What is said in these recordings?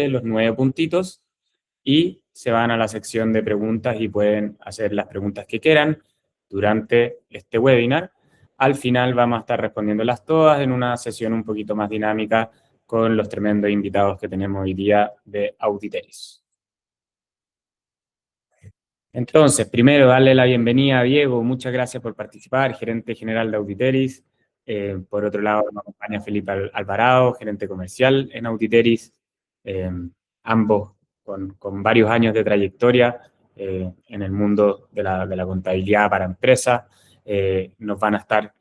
los 9 puntitos, y se van a la sección de preguntas y pueden hacer las preguntas que quieran durante este webinar. Al final vamos a estar respondiéndolas todas en una sesión un poquito más dinámica con los tremendos invitados que tenemos hoy día de Auditeris. Entonces, primero, darle la bienvenida a Diego. Muchas gracias por participar, gerente general de Auditeris. Por otro lado, nos acompaña Felipe Alvarado, gerente comercial en Auditeris. Ambos con varios años de trayectoria en el mundo de la contabilidad para empresas. Nos van a estar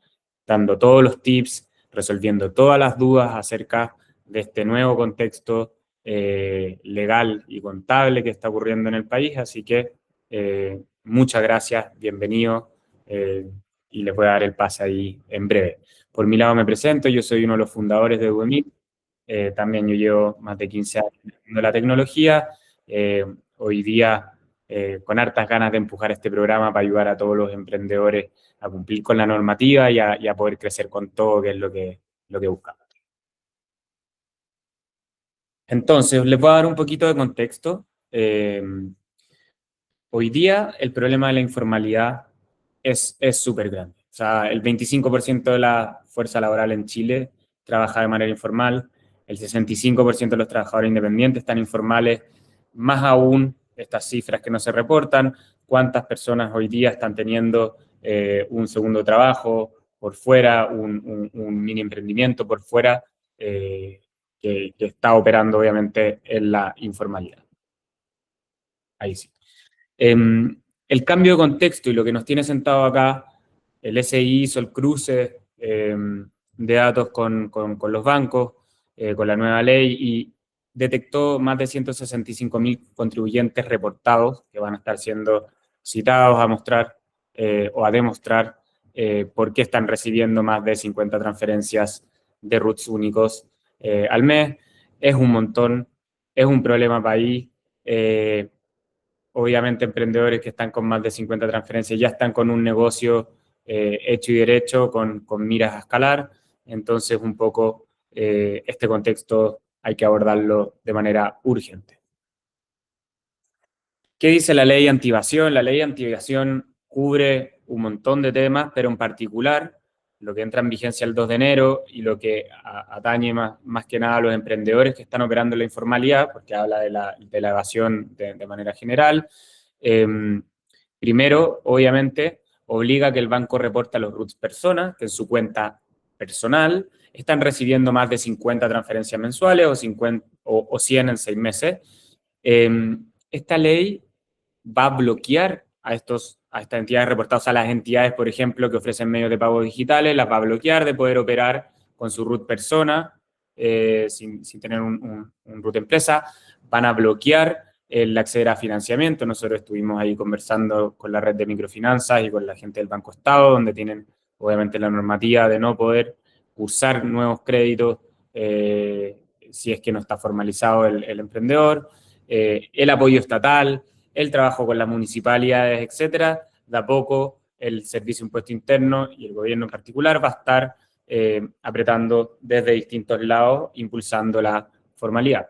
dando todos los tips, resolviendo todas las dudas acerca de este nuevo contexto legal y contable que está ocurriendo en el país. Así que muchas gracias, bienvenido, y les voy a dar el pase ahí en breve. Por mi lado me presento, yo soy uno de los fundadores de Udemy. También yo llevo más de 15 años en la tecnología. Hoy día con hartas ganas de empujar este programa para ayudar a todos los emprendedores a cumplir con la normativa y a poder crecer con todo, que es lo que buscamos. Entonces, les voy a dar un poquito de contexto. Hoy día el problema de la informalidad es súper grande. O sea, el 25% de la fuerza laboral en Chile trabaja de manera informal, el 65% de los trabajadores independientes están informales, más aún estas cifras que no se reportan, cuántas personas hoy día están teniendo un segundo trabajo por fuera, un mini emprendimiento por fuera, que está operando obviamente en la informalidad. Ahí sí. El cambio de contexto y lo que nos tiene sentado acá, el SI hizo el cruce de datos con los bancos, con la nueva ley, y detectó más de 165.000 contribuyentes reportados que van a estar siendo citados a mostrar o a demostrar por qué están recibiendo más de 50 transferencias de RUTs únicos al mes. Es un montón, es un problema país. Obviamente emprendedores que están con más de 50 transferencias ya están con un negocio hecho y derecho, con miras a escalar. Entonces, un poco este contexto hay que abordarlo de manera urgente. ¿Qué dice la ley anti-evasión? La ley anti-evasión cubre un montón de temas, pero en particular lo que entra en vigencia el 2 de enero y lo que atañe más que nada a los emprendedores que están operando en la informalidad, porque habla de la evasión de manera general. Primero, obviamente, obliga a que el banco reporte a los RUTs personas que en su cuenta personal están recibiendo más de 50 transferencias mensuales o 100 en 6 meses. Esta ley va a bloquear a estas entidades reportadas, a las entidades, por ejemplo, que ofrecen medios de pago digitales, las va a bloquear de poder operar con su RUT persona, sin tener un RUT empresa. Van a bloquear el acceder a financiamiento. Nosotros estuvimos ahí conversando con la red de microfinanzas y con la gente del Banco Estado, donde tienen, obviamente, la normativa de no poder usar nuevos créditos si es que no está formalizado el emprendedor. El apoyo estatal, el trabajo con las municipalidades, etcétera. De a poco el Servicio de Impuesto Interno y el gobierno en particular va a estar apretando desde distintos lados, impulsando la formalidad.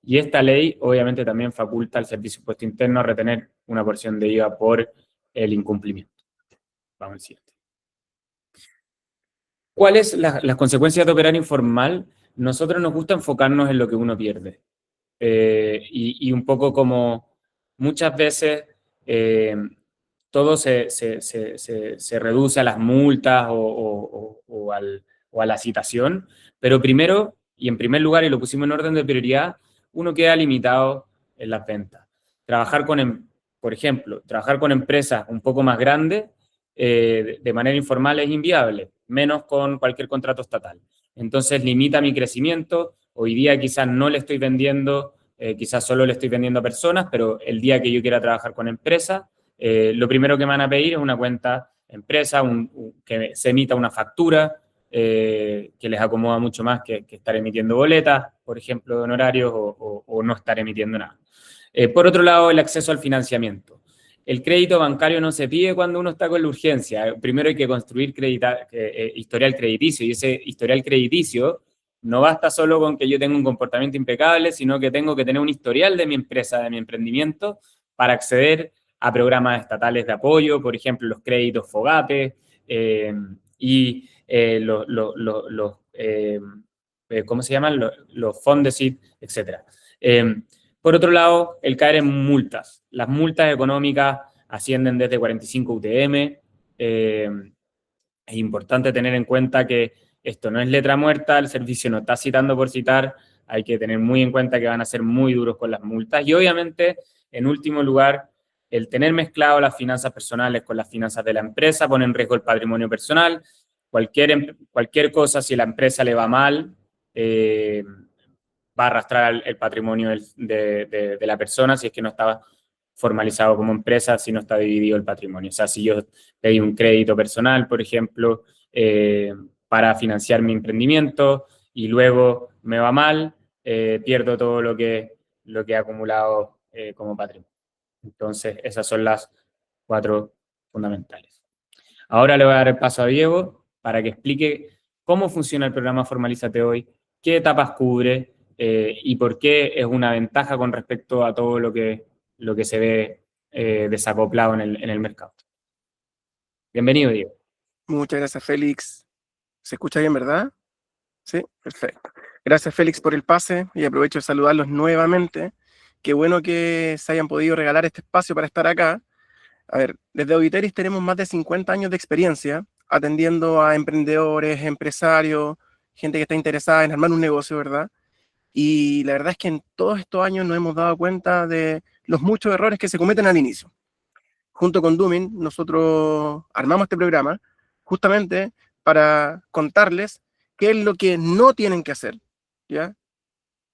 Y esta ley obviamente también faculta al Servicio de Impuesto Interno a retener una porción de IVA por el incumplimiento. Vamos al siguiente. ¿Cuáles las consecuencias de operar informal? Nosotros nos gusta enfocarnos en lo que uno pierde. Y un poco como muchas veces todo se reduce a las multas o a la citación, pero primero, y en primer lugar, y lo pusimos en orden de prioridad, uno queda limitado en las ventas. Por ejemplo, trabajar con empresas un poco más grandes de manera informal es inviable, menos con cualquier contrato estatal. Entonces limita mi crecimiento. Hoy día quizás no le estoy vendiendo, quizás solo le estoy vendiendo a personas, pero el día que yo quiera trabajar con empresas, lo primero que me van a pedir es una cuenta empresa, que se emita una factura, que les acomoda mucho más que estar emitiendo boletas, por ejemplo, de honorarios o no estar emitiendo nada. Por otro lado, el acceso al financiamiento. El crédito bancario no se pide cuando uno está con la urgencia. Primero hay que construir historial crediticio, y ese historial crediticio No basta solo con que yo tenga un comportamiento impecable, sino que tengo que tener un historial de mi empresa, de mi emprendimiento, para acceder a programas estatales de apoyo, por ejemplo, los créditos FOGAPE y ¿cómo se llaman? Los Fondesit, etc. Por otro lado, el caer en multas. Las multas económicas ascienden desde 45 UTM. Es importante tener en cuenta que esto no es letra muerta, el servicio no está citando por citar, hay que tener muy en cuenta que van a ser muy duros con las multas. Y obviamente, en último lugar, el tener mezclado las finanzas personales con las finanzas de la empresa pone en riesgo el patrimonio personal. Cualquier cosa, si la empresa le va mal, va a arrastrar el patrimonio de la persona si es que no estaba formalizado como empresa, si no está dividido el patrimonio. O sea, si yo pedí un crédito personal, por ejemplo, para financiar mi emprendimiento y luego me va mal, pierdo todo lo que he acumulado como patrimonio. Entonces, esas son las 4 fundamentales. Ahora le voy a dar el paso a Diego para que explique cómo funciona el programa Formalízate Hoy, qué etapas cubre y por qué es una ventaja con respecto a todo lo que se ve desacoplado en el mercado. Bienvenido, Diego. Muchas gracias, Félix. ¿Se escucha bien, verdad? Sí, perfecto. Gracias, Félix, por el pase y aprovecho de saludarlos nuevamente. Qué bueno que se hayan podido regalar este espacio para estar acá. A ver, desde Auditeris tenemos más de 50 años de experiencia atendiendo a emprendedores, empresarios, gente que está interesada en armar un negocio, ¿verdad? Y la verdad es que en todos estos años nos hemos dado cuenta de los muchos errores que se cometen al inicio. Junto con Doomin, nosotros armamos este programa justamente para contarles qué es lo que no tienen que hacer, ¿ya?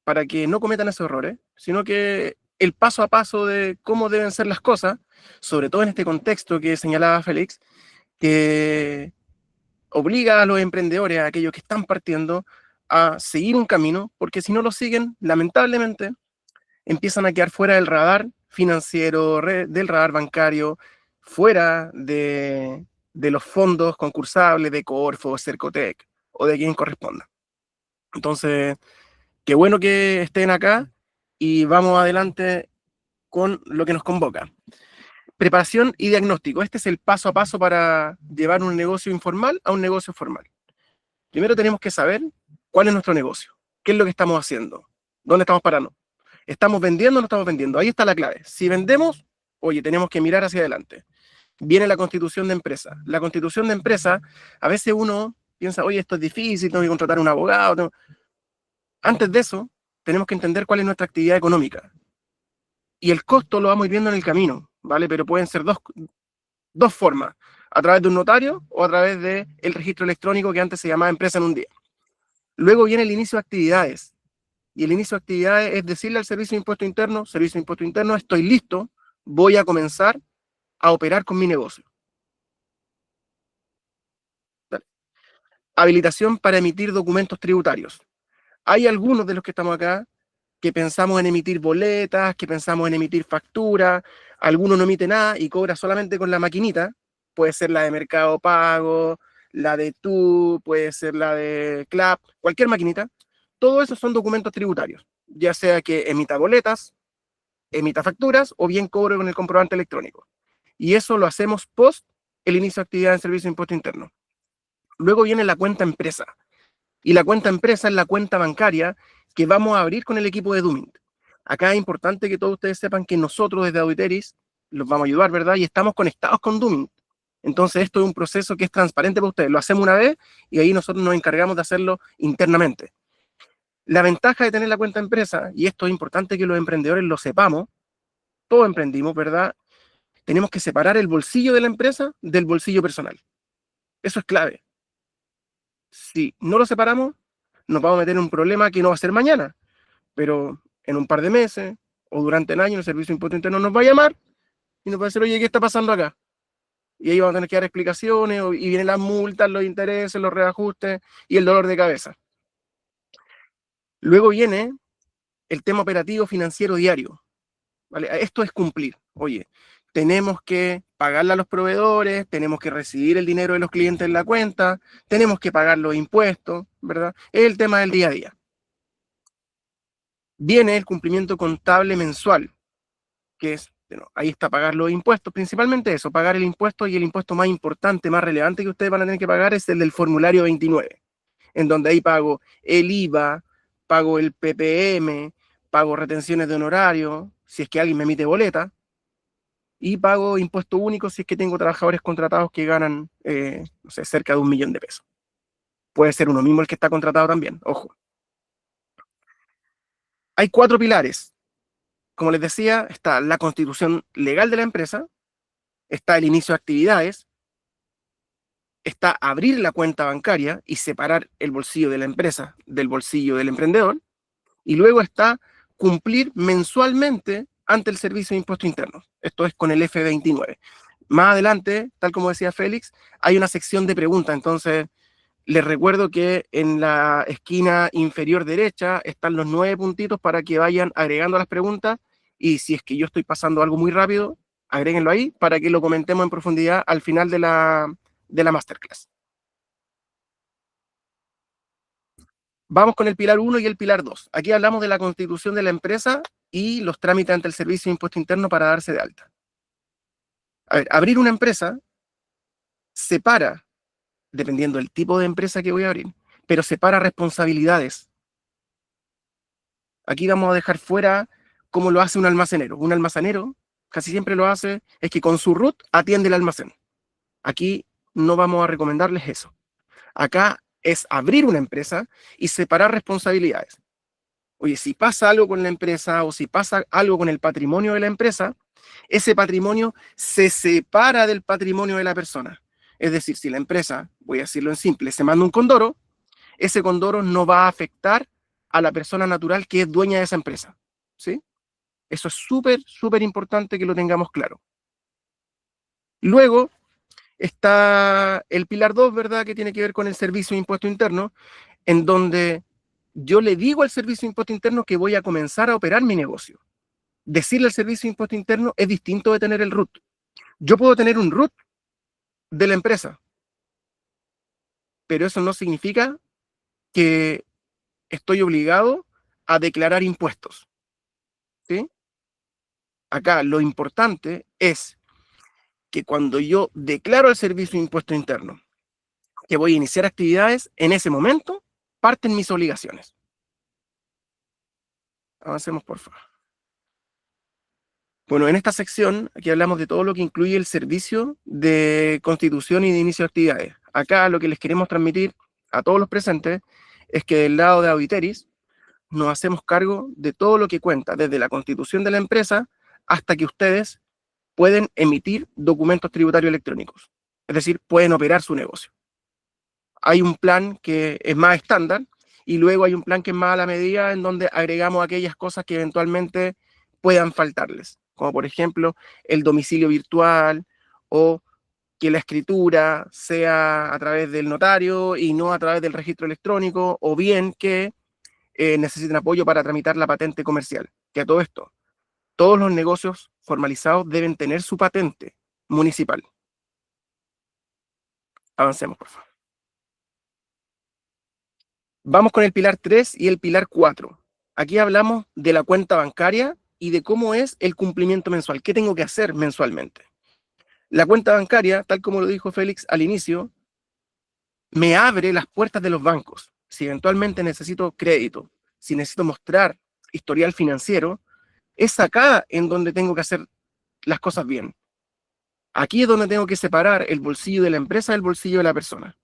Para que no cometan esos errores, sino que el paso a paso de cómo deben ser las cosas, sobre todo en este contexto que señalaba Félix, que obliga a los emprendedores, a aquellos que están partiendo, a seguir un camino, porque si no lo siguen, lamentablemente, empiezan a quedar fuera del radar financiero, del radar bancario, fuera de los fondos concursables de Corfo, Cercotec o de quien corresponda. Entonces, qué bueno que estén acá y vamos adelante con lo que nos convoca. Preparación y diagnóstico. Este es el paso a paso para llevar un negocio informal a un negocio formal. Primero tenemos que saber cuál es nuestro negocio, qué es lo que estamos haciendo, dónde estamos parando. ¿Estamos vendiendo o no estamos vendiendo? Ahí está la clave. Si vendemos, oye, tenemos que mirar hacia adelante. Viene la constitución de empresa. La constitución de empresa, a veces uno piensa, oye, esto es difícil, tengo que contratar a un abogado. Antes de eso, tenemos que entender cuál es nuestra actividad económica. Y el costo lo vamos viendo en el camino, ¿vale? Pero pueden ser dos formas, a través de un notario o a través del registro electrónico que antes se llamaba empresa en un día. Luego viene el inicio de actividades. Y el inicio de actividades es decirle al Servicio de Impuesto Interno, estoy listo, voy a comenzar a operar con mi negocio. ¿Vale? Habilitación para emitir documentos tributarios. Hay algunos de los que estamos acá que pensamos en emitir boletas, que pensamos en emitir facturas, algunos no emite nada y cobra solamente con la maquinita, puede ser la de Mercado Pago, la de Tu, puede ser la de Clap, cualquier maquinita. Todo eso son documentos tributarios, ya sea que emita boletas, emita facturas o bien cobre con el comprobante electrónico. Y eso lo hacemos post el inicio de actividad en Servicio de Impuesto Interno. Luego viene la cuenta empresa. Y la cuenta empresa es la cuenta bancaria que vamos a abrir con el equipo de Doomint. Acá es importante que todos ustedes sepan que nosotros desde Auditeris los vamos a ayudar, ¿verdad? Y estamos conectados con Doomint. Entonces esto es un proceso que es transparente para ustedes. Lo hacemos una vez y ahí nosotros nos encargamos de hacerlo internamente. La ventaja de tener la cuenta empresa, y esto es importante que los emprendedores lo sepamos, todos emprendimos, ¿verdad? Tenemos que separar el bolsillo de la empresa del bolsillo personal. Eso es clave. Si no lo separamos, nos vamos a meter en un problema que no va a ser mañana, pero en un par de meses o durante el año el Servicio de Impuesto Interno nos va a llamar y nos va a decir, oye, ¿qué está pasando acá? Y ahí vamos a tener que dar explicaciones y vienen las multas, los intereses, los reajustes y el dolor de cabeza. Luego viene el tema operativo financiero diario. ¿Vale? Esto es cumplir. Oye, tenemos que pagarle a los proveedores, tenemos que recibir el dinero de los clientes en la cuenta, tenemos que pagar los impuestos, ¿verdad? Es el tema del día a día. Viene el cumplimiento contable mensual, que es, bueno, ahí está pagar los impuestos, principalmente eso, pagar el impuesto, y el impuesto más importante, más relevante que ustedes van a tener que pagar es el del formulario 29, en donde ahí pago el IVA, pago el PPM, pago retenciones de honorario, si es que alguien me emite boleta, y pago impuesto único si es que tengo trabajadores contratados que ganan, no sé, cerca de 1.000.000 de pesos. Puede ser uno mismo el que está contratado también, ojo. Hay 4 pilares. Como les decía, está la constitución legal de la empresa, está el inicio de actividades, está abrir la cuenta bancaria y separar el bolsillo de la empresa del bolsillo del emprendedor, y luego está cumplir mensualmente ante el Servicio de Impuestos Internos. Esto es con el F29. Más adelante, tal como decía Félix, hay una sección de preguntas. Entonces, les recuerdo que en la esquina inferior derecha están los 9 puntitos para que vayan agregando las preguntas, y si es que yo estoy pasando algo muy rápido, agréguenlo ahí para que lo comentemos en profundidad al final de la masterclass. Vamos con el pilar 1 y el pilar 2. Aquí hablamos de la constitución de la empresa y los trámites ante el Servicio de Impuesto Interno para darse de alta. A ver, abrir una empresa separa, dependiendo del tipo de empresa que voy a abrir, pero separa responsabilidades. Aquí vamos a dejar fuera cómo lo hace un almacenero. Un almacenero casi siempre lo hace, es que con su root atiende el almacén. Aquí no vamos a recomendarles eso. Acá es abrir una empresa y separar responsabilidades. Oye, si pasa algo con la empresa o si pasa algo con el patrimonio de la empresa, ese patrimonio se separa del patrimonio de la persona. Es decir, si la empresa, voy a decirlo en simple, se manda un condoro, ese condoro no va a afectar a la persona natural que es dueña de esa empresa. ¿Sí? Eso es súper, súper importante que lo tengamos claro. Luego está el pilar 2, ¿verdad? Que tiene que ver con el Servicio de Impuesto Interno, en donde yo le digo al Servicio de Impuesto Interno que voy a comenzar a operar mi negocio. Decirle al Servicio de Impuesto Interno es distinto de tener el root. Yo puedo tener un root de la empresa, pero eso no significa que estoy obligado a declarar impuestos. ¿Sí? Acá lo importante es que cuando yo declaro al Servicio de Impuesto Interno que voy a iniciar actividades, en ese momento parten mis obligaciones. Avancemos, por favor. Bueno, en esta sección, aquí hablamos de todo lo que incluye el servicio de constitución y de inicio de actividades. Acá lo que les queremos transmitir a todos los presentes es que del lado de Auditeris nos hacemos cargo de todo lo que cuenta, desde la constitución de la empresa hasta que ustedes pueden emitir documentos tributarios electrónicos. Es decir, pueden operar su negocio. Hay un plan que es más estándar y luego hay un plan que es más a la medida, en donde agregamos aquellas cosas que eventualmente puedan faltarles, como por ejemplo el domicilio virtual, o que la escritura sea a través del notario y no a través del registro electrónico, o bien que necesiten apoyo para tramitar la patente comercial. Que a todo esto, todos los negocios formalizados deben tener su patente municipal. Avancemos, por favor. Vamos con el pilar 3 y el pilar 4. Aquí hablamos de la cuenta bancaria y de cómo es el cumplimiento mensual. ¿Qué tengo que hacer mensualmente? La cuenta bancaria, tal como lo dijo Félix al inicio, me abre las puertas de los bancos. Si eventualmente necesito crédito, si necesito mostrar historial financiero, es acá en donde tengo que hacer las cosas bien. Aquí es donde tengo que separar el bolsillo de la empresa del bolsillo de la persona.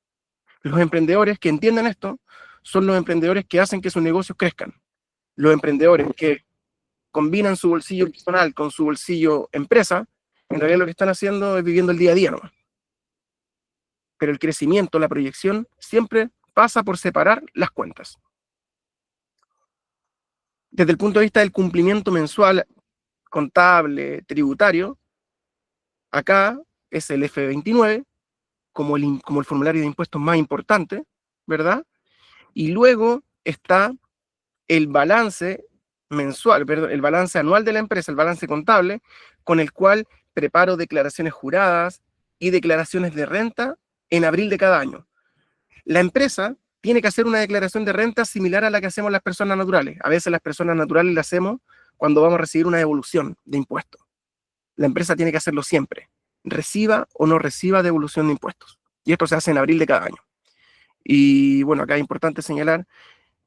Los emprendedores que entienden esto son los emprendedores que hacen que sus negocios crezcan. Los emprendedores que combinan su bolsillo personal con su bolsillo empresa, en realidad lo que están haciendo es viviendo el día a día nomás. Pero el crecimiento, la proyección, siempre pasa por separar las cuentas. Desde el punto de vista del cumplimiento mensual, contable, tributario, acá es el F29, como el formulario de impuestos más importante, ¿verdad? Y luego está el balance mensual, perdón, el balance anual de la empresa, el balance contable, con el cual preparo declaraciones juradas y declaraciones de renta en abril de cada año. La empresa tiene que hacer una declaración de renta similar a la que hacemos las personas naturales. A veces las personas naturales la hacemos cuando vamos a recibir una devolución de impuestos. La empresa tiene que hacerlo siempre, reciba o no reciba devolución de impuestos. Y esto se hace en abril de cada año. Y bueno, acá es importante señalar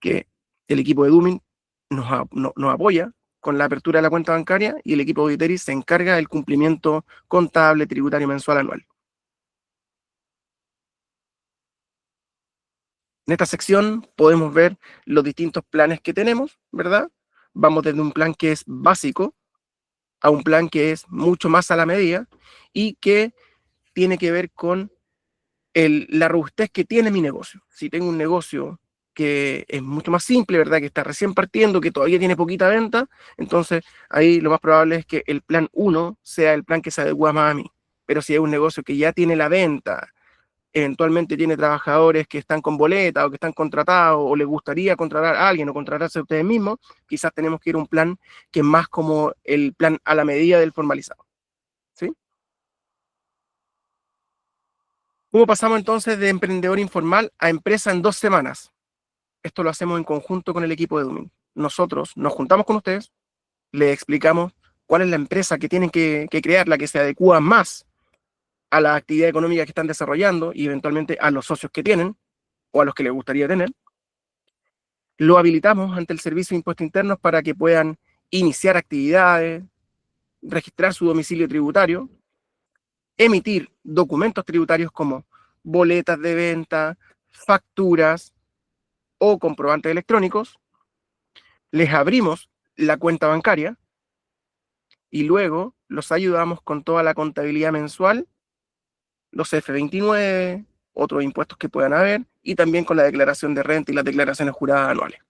que el equipo de Dumin nos apoya con la apertura de la cuenta bancaria y el equipo de Auditeris se encarga del cumplimiento contable, tributario mensual anual. En esta sección podemos ver los distintos planes que tenemos, ¿verdad? Vamos desde un plan que es básico a un plan que es mucho más a la medida y que tiene que ver con la robustez que tiene mi negocio. Si tengo un negocio que es mucho más simple, ¿verdad? Que está recién partiendo, que todavía tiene poquita venta, entonces ahí lo más probable es que el plan 1 sea el plan que se adecua más a mí. Pero si es un negocio que ya tiene la venta, eventualmente tiene trabajadores que están con boleta o que están contratados o les gustaría contratar a alguien o contratarse a ustedes mismos, quizás tenemos que ir a un plan que es más como el plan a la medida del formalizado. ¿Sí? ¿Cómo pasamos entonces de emprendedor informal a empresa en 2 semanas? Esto lo hacemos en conjunto con el equipo de Dumin. Nosotros nos juntamos con ustedes, les explicamos cuál es la empresa que tienen que crear, la que se adecua más a la actividad económica que están desarrollando y eventualmente a los socios que tienen o a los que les gustaría tener. Lo habilitamos ante el Servicio de Impuestos Internos para que puedan iniciar actividades, registrar su domicilio tributario, emitir documentos tributarios como boletas de venta, facturas o comprobantes electrónicos. Les abrimos la cuenta bancaria y luego los ayudamos con toda la contabilidad mensual, los F29, otros impuestos que puedan haber, y también con la declaración de renta y las declaraciones juradas anuales.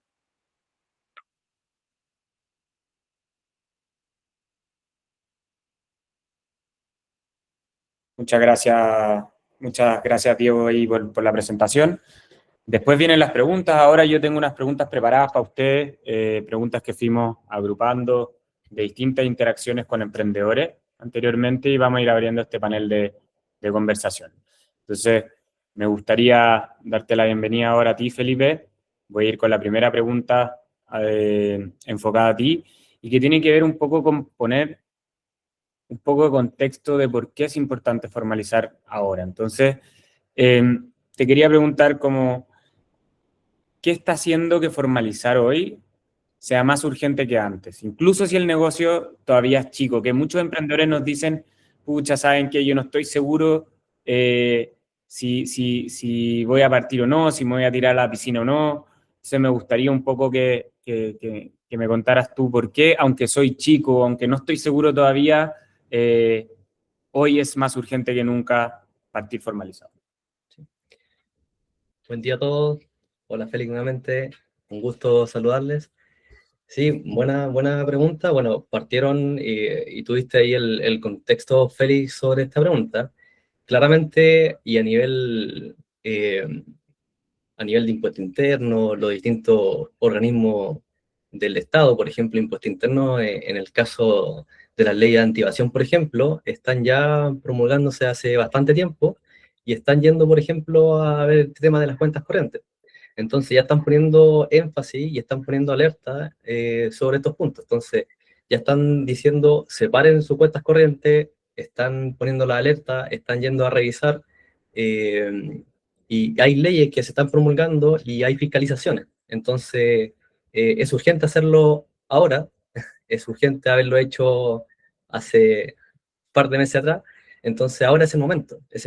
Muchas gracias Diego ahí por la presentación. Después vienen las preguntas. Ahora yo tengo unas preguntas preparadas para usted, preguntas que fuimos agrupando de distintas interacciones con emprendedores anteriormente y vamos a ir abriendo este panel de conversación. Entonces, me gustaría darte la bienvenida ahora a ti, Felipe. Voy a ir con la primera pregunta enfocada a ti y que tiene que ver un poco con poner un poco de contexto de por qué es importante formalizar ahora. Entonces, te quería preguntar como, ¿qué está haciendo que formalizar hoy sea más urgente que antes? Incluso si el negocio todavía es chico, que muchos emprendedores nos dicen, pucha, saben que yo no estoy seguro si voy a partir o no, si me voy a tirar a la piscina o no. Entonces me gustaría un poco que me contaras tú por qué, aunque soy chico, aunque no estoy seguro todavía, hoy es más urgente que nunca partir formalizado. Sí. Buen día a todos. Hola Félix nuevamente. Un gusto saludarles. Sí, buena pregunta. Bueno, partieron y tuviste ahí el contexto, Félix, sobre esta pregunta. Claramente, y a nivel de impuesto interno, los distintos organismos del Estado, por ejemplo, impuesto interno, en el caso de las leyes de anti-evasión, por ejemplo, están ya promulgándose hace bastante tiempo y están yendo, por ejemplo, a ver el tema de las cuentas corrientes. Entonces ya están poniendo énfasis y están poniendo alerta sobre estos puntos. Entonces ya están diciendo, separen sus cuentas corrientes, están poniendo la alerta, están yendo a revisar, y hay leyes que se están promulgando y hay fiscalizaciones. Entonces es urgente hacerlo ahora, es urgente haberlo hecho hace un par de meses atrás. Entonces ahora es el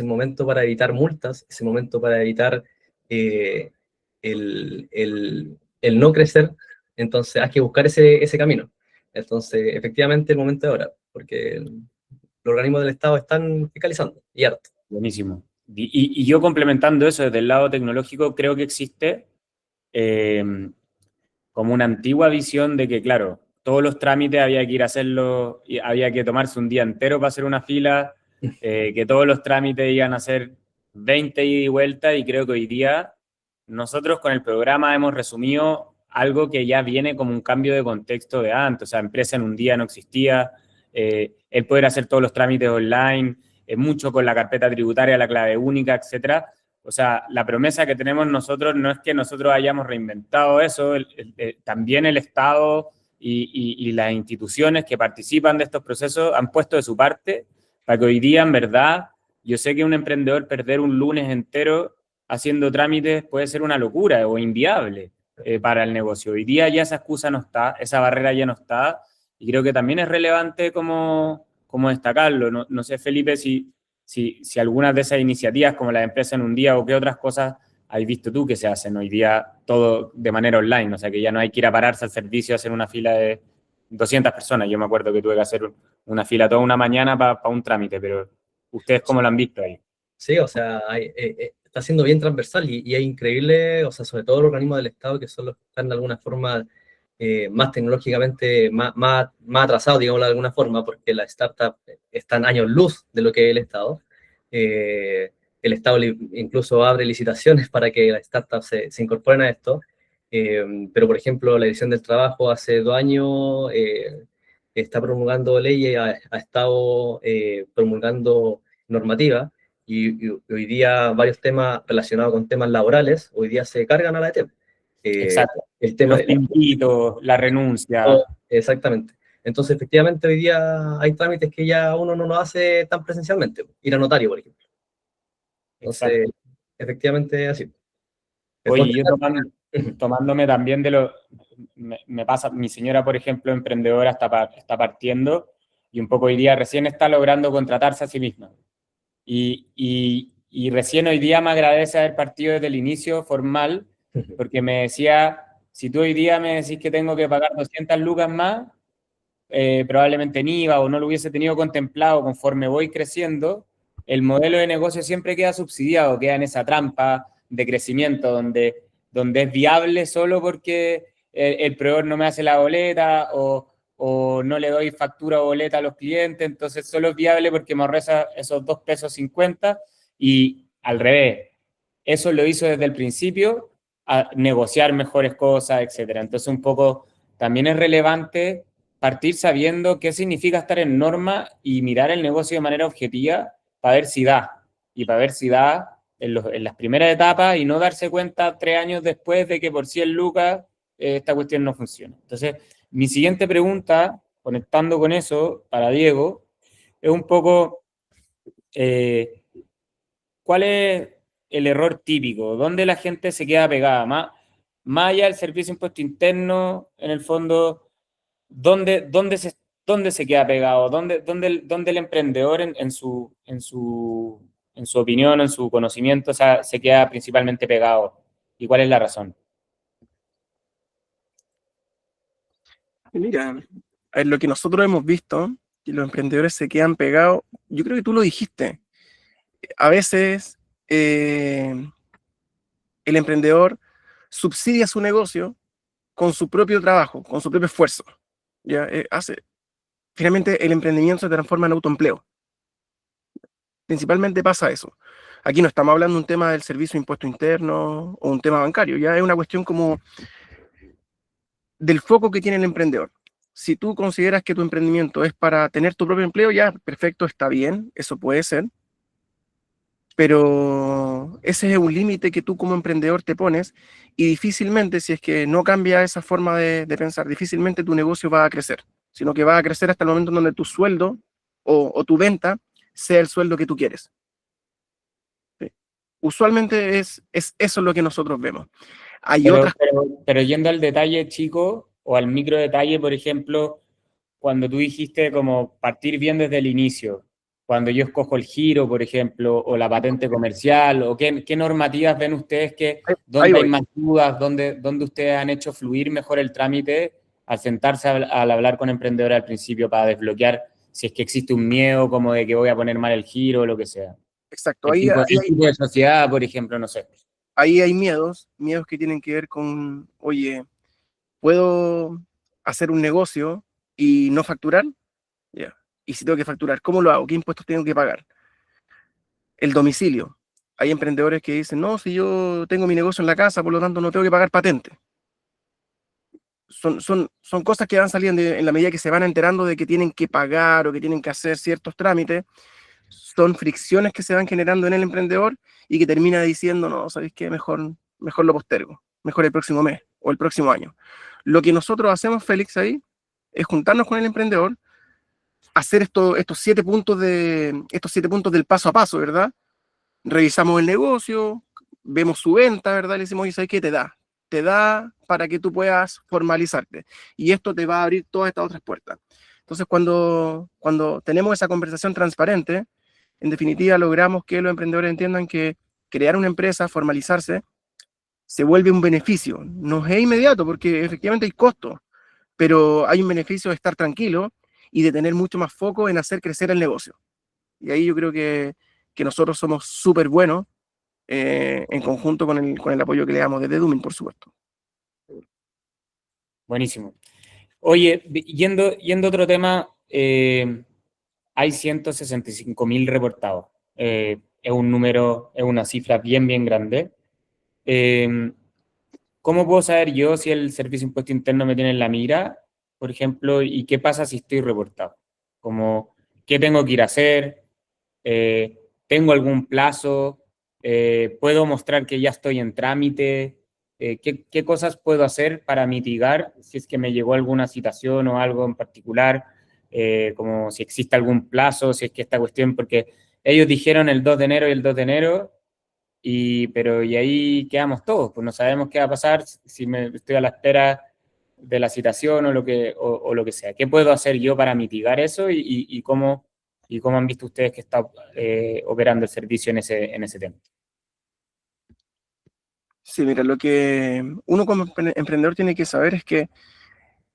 momento para evitar multas, es el momento para evitar el no crecer. Entonces hay que buscar ese camino. Entonces efectivamente el momento es ahora, porque los organismos del Estado están fiscalizando y harto. Buenísimo. Y yo complementando eso desde el lado tecnológico, creo que existe como una antigua visión de que, claro, todos los trámites había que ir a hacerlo, había que tomarse un día entero para hacer una fila, que todos los trámites iban a ser 20 ida y vuelta, y creo que hoy día nosotros con el programa hemos resumido algo que ya viene como un cambio de contexto de antes, o sea, empresa en un día no existía, el poder hacer todos los trámites online, mucho con la carpeta tributaria, la clave única, etcétera. O sea, la promesa que tenemos nosotros no es que nosotros hayamos reinventado eso, también el Estado y las instituciones que participan de estos procesos han puesto de su parte para que hoy día, en verdad, yo sé que un emprendedor perder un lunes entero haciendo trámites puede ser una locura o inviable para el negocio. Hoy día ya esa excusa no está, esa barrera ya no está, y creo que también es relevante como destacarlo. No sé, Felipe, si algunas de esas iniciativas, como las empresas en un día, o qué otras cosas has visto tú que se hacen hoy día todo de manera online, o sea, que ya no hay que ir a pararse al servicio a hacer una fila de 200 personas. Yo me acuerdo que tuve que hacer una fila toda una mañana para un trámite, pero ¿ustedes cómo lo han visto ahí? Sí, o sea, está siendo bien transversal y es increíble, o sea, sobre todo los organismos del Estado que son los que están de alguna forma más tecnológicamente, más atrasados, digamos de alguna forma, porque las startups están años luz de lo que es el Estado. El Estado incluso abre licitaciones para que las startups se incorporen a esto. Pero, por ejemplo, la Dirección del Trabajo hace 2 años está promulgando leyes, ha estado promulgando normativa y hoy día varios temas relacionados con temas laborales, hoy día se cargan a la ETEP. Exacto. El tema Los timbitos, la renuncia. exactamente. Entonces, efectivamente, hoy día hay trámites que ya uno no lo hace tan presencialmente. Ir a notario, por ejemplo. Entonces, Exacto. efectivamente, así. Oye, Entonces, yo tomándome también de lo... Me pasa, mi señora, por ejemplo, emprendedora, está partiendo y un poco hoy día recién está logrando contratarse a sí misma. Y recién hoy día me agradece haber partido desde el inicio formal, porque me decía, si tú hoy día me decís que tengo que pagar 200 lucas más, probablemente en IVA o no lo hubiese tenido contemplado conforme voy creciendo, el modelo de negocio siempre queda subsidiado, queda en esa trampa de crecimiento donde es viable solo porque el proveedor no me hace la boleta o no le doy factura o boleta a los clientes, entonces solo es viable porque me ahorré esos 2,50 pesos y al revés. Eso lo hizo desde el principio a negociar mejores cosas, etcétera. Entonces un poco también es relevante partir sabiendo qué significa estar en norma y mirar el negocio de manera objetiva para ver si da. Y para ver si da en las primeras etapas y no darse cuenta 3 años después de que por 100 lucas esta cuestión no funciona. Entonces, mi siguiente pregunta, conectando con eso, para Diego, es un poco, ¿cuál es el error típico? ¿Dónde la gente se queda pegada? Más allá del servicio de impuesto interno, en el fondo, ¿dónde se queda pegado? ¿Dónde el emprendedor en su opinión, en su conocimiento, o sea, se queda principalmente pegado? ¿Y cuál es la razón? Mira, a ver, lo que nosotros hemos visto, que los emprendedores se quedan pegados, yo creo que tú lo dijiste. A veces el emprendedor subsidia su negocio con su propio trabajo, con su propio esfuerzo. ¿Ya? Finalmente el emprendimiento se transforma en autoempleo. Principalmente pasa eso. Aquí no estamos hablando de un tema del servicio de impuesto interno o un tema bancario, ya es una cuestión como del foco que tiene el emprendedor. Si tú consideras que tu emprendimiento es para tener tu propio empleo, ya, perfecto, está bien, eso puede ser, pero ese es un límite que tú como emprendedor te pones y difícilmente, si es que no cambia esa forma de pensar, difícilmente tu negocio va a crecer, sino que va a crecer hasta el momento en donde tu sueldo o tu venta sea el sueldo que tú quieres. ¿Sí? Usualmente es eso lo que nosotros vemos. Hay Pero, otras... pero, pero yendo al detalle chico o al micro detalle, por ejemplo, cuando tú dijiste como partir bien desde el inicio, cuando yo escojo el giro, por ejemplo, o la patente comercial, o qué normativas ven ustedes Ahí dónde hay voy. más dudas, dónde ustedes han hecho fluir mejor el trámite al sentarse al hablar con emprendedores al principio para desbloquear si es que existe un miedo como de que voy a poner mal el giro o lo que sea. Exacto, El tipo de sociedad, por ejemplo, no sé. ahí hay miedos que tienen que ver con, oye, ¿puedo hacer un negocio y no facturar? Ya. Y si tengo que facturar, ¿cómo lo hago? ¿Qué impuestos tengo que pagar? El domicilio. Hay emprendedores que dicen, no, si yo tengo mi negocio en la casa, por lo tanto no tengo que pagar patente. son cosas que van saliendo en la medida que se van enterando de que tienen que pagar o que tienen que hacer ciertos trámites. Son fricciones que se van generando en el emprendedor y que termina diciendo, no, ¿sabéis qué? Mejor lo postergo, mejor el próximo mes o el próximo año. Lo que nosotros hacemos, Félix, ahí, es juntarnos con el emprendedor, hacer estos 7 puntos del paso a paso, ¿verdad? Revisamos el negocio, vemos su venta, ¿verdad? Le decimos, oye, ¿sabes qué te da? Te da para que tú puedas formalizarte. Y esto te va a abrir todas estas otras puertas. Entonces, cuando tenemos esa conversación transparente, en definitiva logramos que los emprendedores entiendan que crear una empresa, formalizarse, se vuelve un beneficio. No es inmediato, porque efectivamente hay costos, pero hay un beneficio de estar tranquilo y de tener mucho más foco en hacer crecer el negocio. Y ahí yo creo que nosotros somos súper buenos en conjunto con el apoyo que le damos desde Doomin, por supuesto. Buenísimo. Oye, yendo a otro tema, hay 165.000 reportados. Es un número, es una cifra bien, bien grande. ¿Cómo puedo saber yo si el Servicio de Impuesto Interno me tiene en la mira, por ejemplo, y qué pasa si estoy reportado? Como, ¿qué tengo que ir a hacer? ¿Tengo algún plazo? ¿Puedo mostrar que ya estoy en trámite? ¿Qué cosas puedo hacer para mitigar si es que me llegó alguna citación o algo en particular? Como si existe algún plazo, si es que esta cuestión, porque ellos dijeron el 2 de enero y el 2 de enero, pero ahí quedamos todos, pues no sabemos qué va a pasar si estoy a la espera de la citación o lo que sea. ¿Qué puedo hacer yo para mitigar eso y cómo han visto ustedes que está operando el servicio en ese tema? Sí, mira, lo que uno como emprendedor tiene que saber es que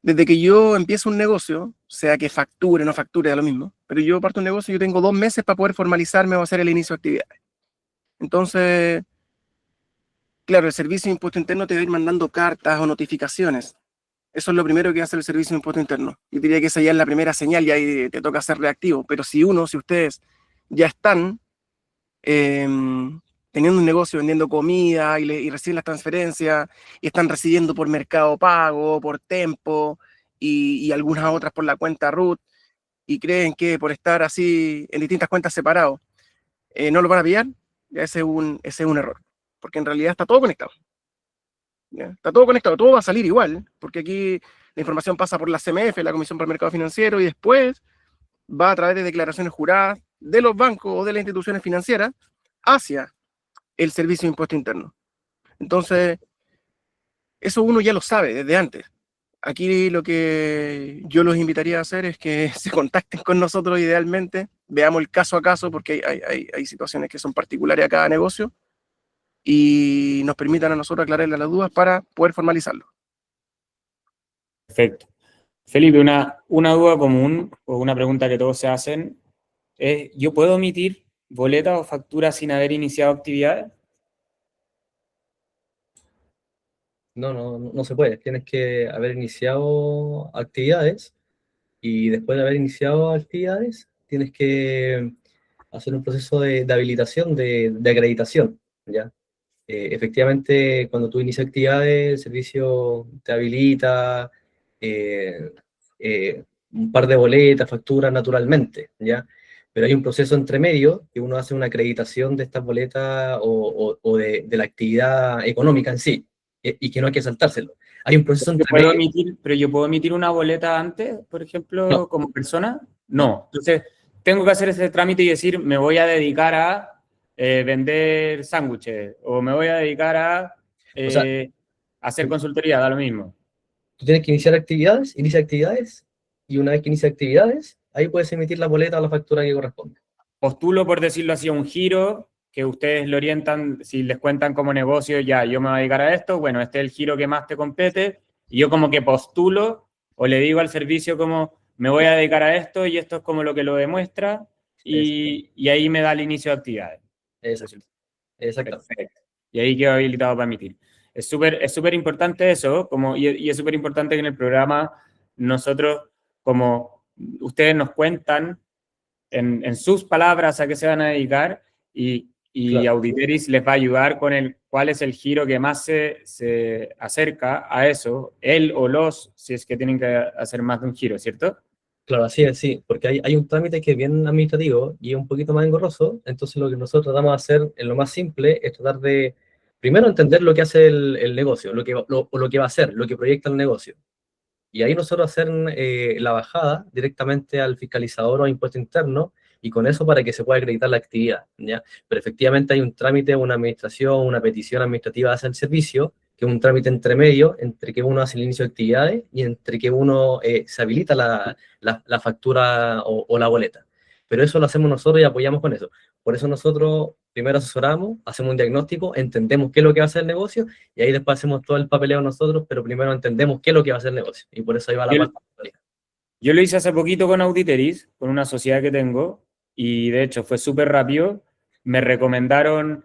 desde que yo empiezo un negocio, sea que facture o no facture, da lo mismo, pero yo parto un negocio y yo tengo 2 meses para poder formalizarme o hacer el inicio de actividades. Entonces, claro, el Servicio de Impuesto Interno te va a ir mandando cartas o notificaciones. Eso es lo primero que hace el Servicio de Impuesto Interno. Yo diría que esa ya es la primera señal y ahí te toca ser reactivo. Pero si ustedes ya están teniendo un negocio vendiendo comida y reciben las transferencias y están recibiendo por Mercado Pago, por Tempo y algunas otras por la cuenta RUT y creen que por estar así en distintas cuentas separados no lo van a pillar, ya ese es un error. Porque en realidad está todo conectado. ¿Ya? Está todo conectado, todo va a salir igual, porque aquí la información pasa por la CMF, la Comisión para el Mercado Financiero, y después va a través de declaraciones juradas de los bancos o de las instituciones financieras hacia el Servicio de Impuesto Interno. Entonces, eso uno ya lo sabe desde antes. Aquí lo que yo los invitaría a hacer es que se contacten con nosotros idealmente, veamos el caso a caso, porque hay situaciones que son particulares a cada negocio, y nos permitan a nosotros aclararle las dudas para poder formalizarlo. Perfecto. Felipe, una duda común o una pregunta que todos se hacen es, ¿yo puedo emitir boletas o facturas sin haber iniciado actividades? No se puede. Tienes que haber iniciado actividades y después de haber iniciado actividades, tienes que hacer un proceso de habilitación, de acreditación, ¿ya? Efectivamente, cuando tú inicias actividades, el servicio te habilita eh, un par de boletas, facturas naturalmente, ¿ya? Pero hay un proceso entre medio que uno hace una acreditación de estas boletas o de la actividad económica en sí, y que no hay que saltárselo. Hay un proceso entre medio. Pero yo puedo emitir una boleta antes, por ejemplo, No. como persona. No. Entonces, tengo que hacer ese trámite y decir, me voy a dedicar a vender sándwiches o me voy a dedicar a O sea, hacer consultoría, da lo mismo. tú tienes que inicia actividades, y una vez que inicia actividades, ahí puedes emitir la boleta o la factura que corresponde. Postulo, por decirlo así, a un giro que ustedes le orientan, si les cuentan como negocio, ya, yo me voy a dedicar a esto, bueno, este es el giro que más te compete, y yo como que postulo o le digo al servicio como, me voy a dedicar a esto y esto es como lo que lo demuestra, y ahí me da el inicio de actividades. Exacto. Perfecto. Y ahí quedo habilitado para emitir. Es súper importante eso, y es súper importante que en el programa nosotros, como ustedes nos cuentan en sus palabras a qué se van a dedicar y y Claro. Auditeris les va a ayudar con cuál es el giro que más se acerca a eso, él o los, si es que tienen que hacer más de un giro, ¿cierto? Claro, así es, sí, porque hay un trámite que es bien administrativo y es un poquito más engorroso, entonces lo que nosotros tratamos de hacer en lo más simple es tratar de, primero, entender lo que hace el negocio, o lo que va a hacer, lo que proyecta el negocio. Y ahí nosotros hacer la bajada directamente al fiscalizador o impuesto interno y con eso para que se pueda acreditar la actividad, ¿ya? Pero efectivamente hay un trámite, una administración, una petición administrativa hacia el servicio, que es un trámite entre medio, entre que uno hace el inicio de actividades y entre que uno se habilita la factura o la boleta. Pero eso lo hacemos nosotros y apoyamos con eso. Por eso nosotros primero asesoramos, hacemos un diagnóstico, entendemos qué es lo que va a hacer el negocio y ahí después hacemos todo el papeleo nosotros, pero primero entendemos qué es lo que va a hacer el negocio. Y por eso ahí va la Yo, parte. yo lo hice hace poquito con Auditeris, con una sociedad que tengo, y de hecho fue súper rápido. Me recomendaron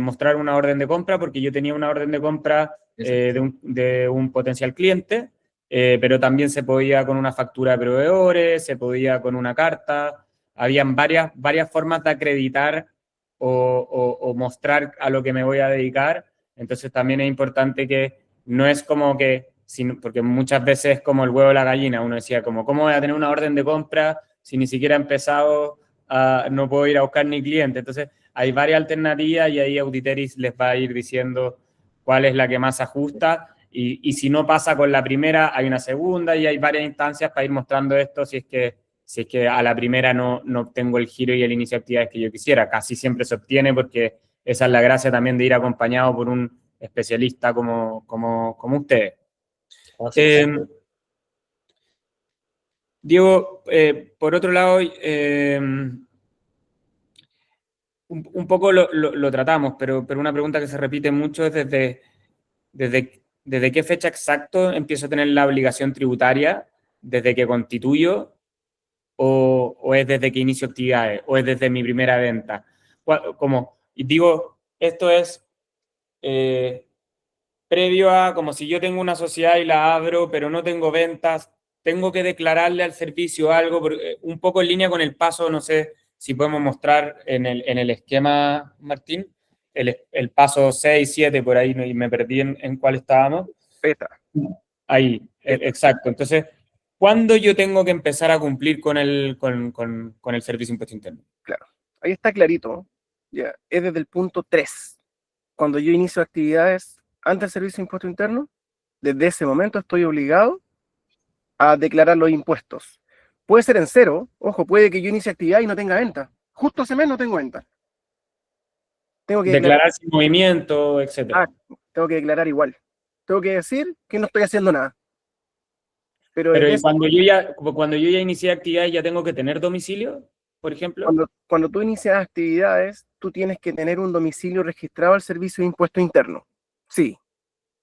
mostrar una orden de compra porque yo tenía una orden de compra de un potencial cliente, pero también se podía con una factura de proveedores, se podía con una carta. Habían varias formas de acreditar o mostrar a lo que me voy a dedicar. Entonces también es importante que no es como que, porque muchas veces es como el huevo de la gallina, uno decía como, ¿cómo voy a tener una orden de compra si ni siquiera he empezado, no puedo ir a buscar ni cliente? Entonces hay varias alternativas y ahí Auditeris les va a ir diciendo cuál es la que más ajusta y si no pasa con la primera, hay una segunda y hay varias instancias para ir mostrando esto si es que a la primera no obtengo el giro y el inicio de actividades que yo quisiera. Casi siempre se obtiene porque esa es la gracia también de ir acompañado por un especialista como ustedes. Así es. Diego, por otro lado, un poco lo tratamos, pero una pregunta que se repite mucho es desde qué fecha exacto empiezo a tener la obligación tributaria, desde que constituyo o es desde que inicio actividades, o es desde mi primera venta. Y digo, esto es previo a, como si yo tengo una sociedad y la abro, pero no tengo ventas, tengo que declararle al servicio algo, un poco en línea con el paso, no sé si podemos mostrar en el esquema, Martín, el paso 6, 7, por ahí, y me perdí en cuál estábamos. Beta. Ahí, exacto. Entonces, ¿cuándo yo tengo que empezar a cumplir con el servicio de impuesto interno? Claro, ahí está clarito. Ya, es desde el punto 3. Cuando yo inicio actividades ante el servicio de impuesto interno, desde ese momento estoy obligado a declarar los impuestos. Puede ser en cero, ojo, puede que yo inicie actividad y no tenga venta. Justo ese mes no tengo venta. Tengo que declarar sin movimiento, etc. Tengo que declarar igual. Tengo que decir que no estoy haciendo nada. Pero cuando yo ya inicié actividades, ¿ya tengo que tener domicilio, por ejemplo? Cuando tú inicias actividades, tú tienes que tener un domicilio registrado al servicio de impuesto interno. Sí.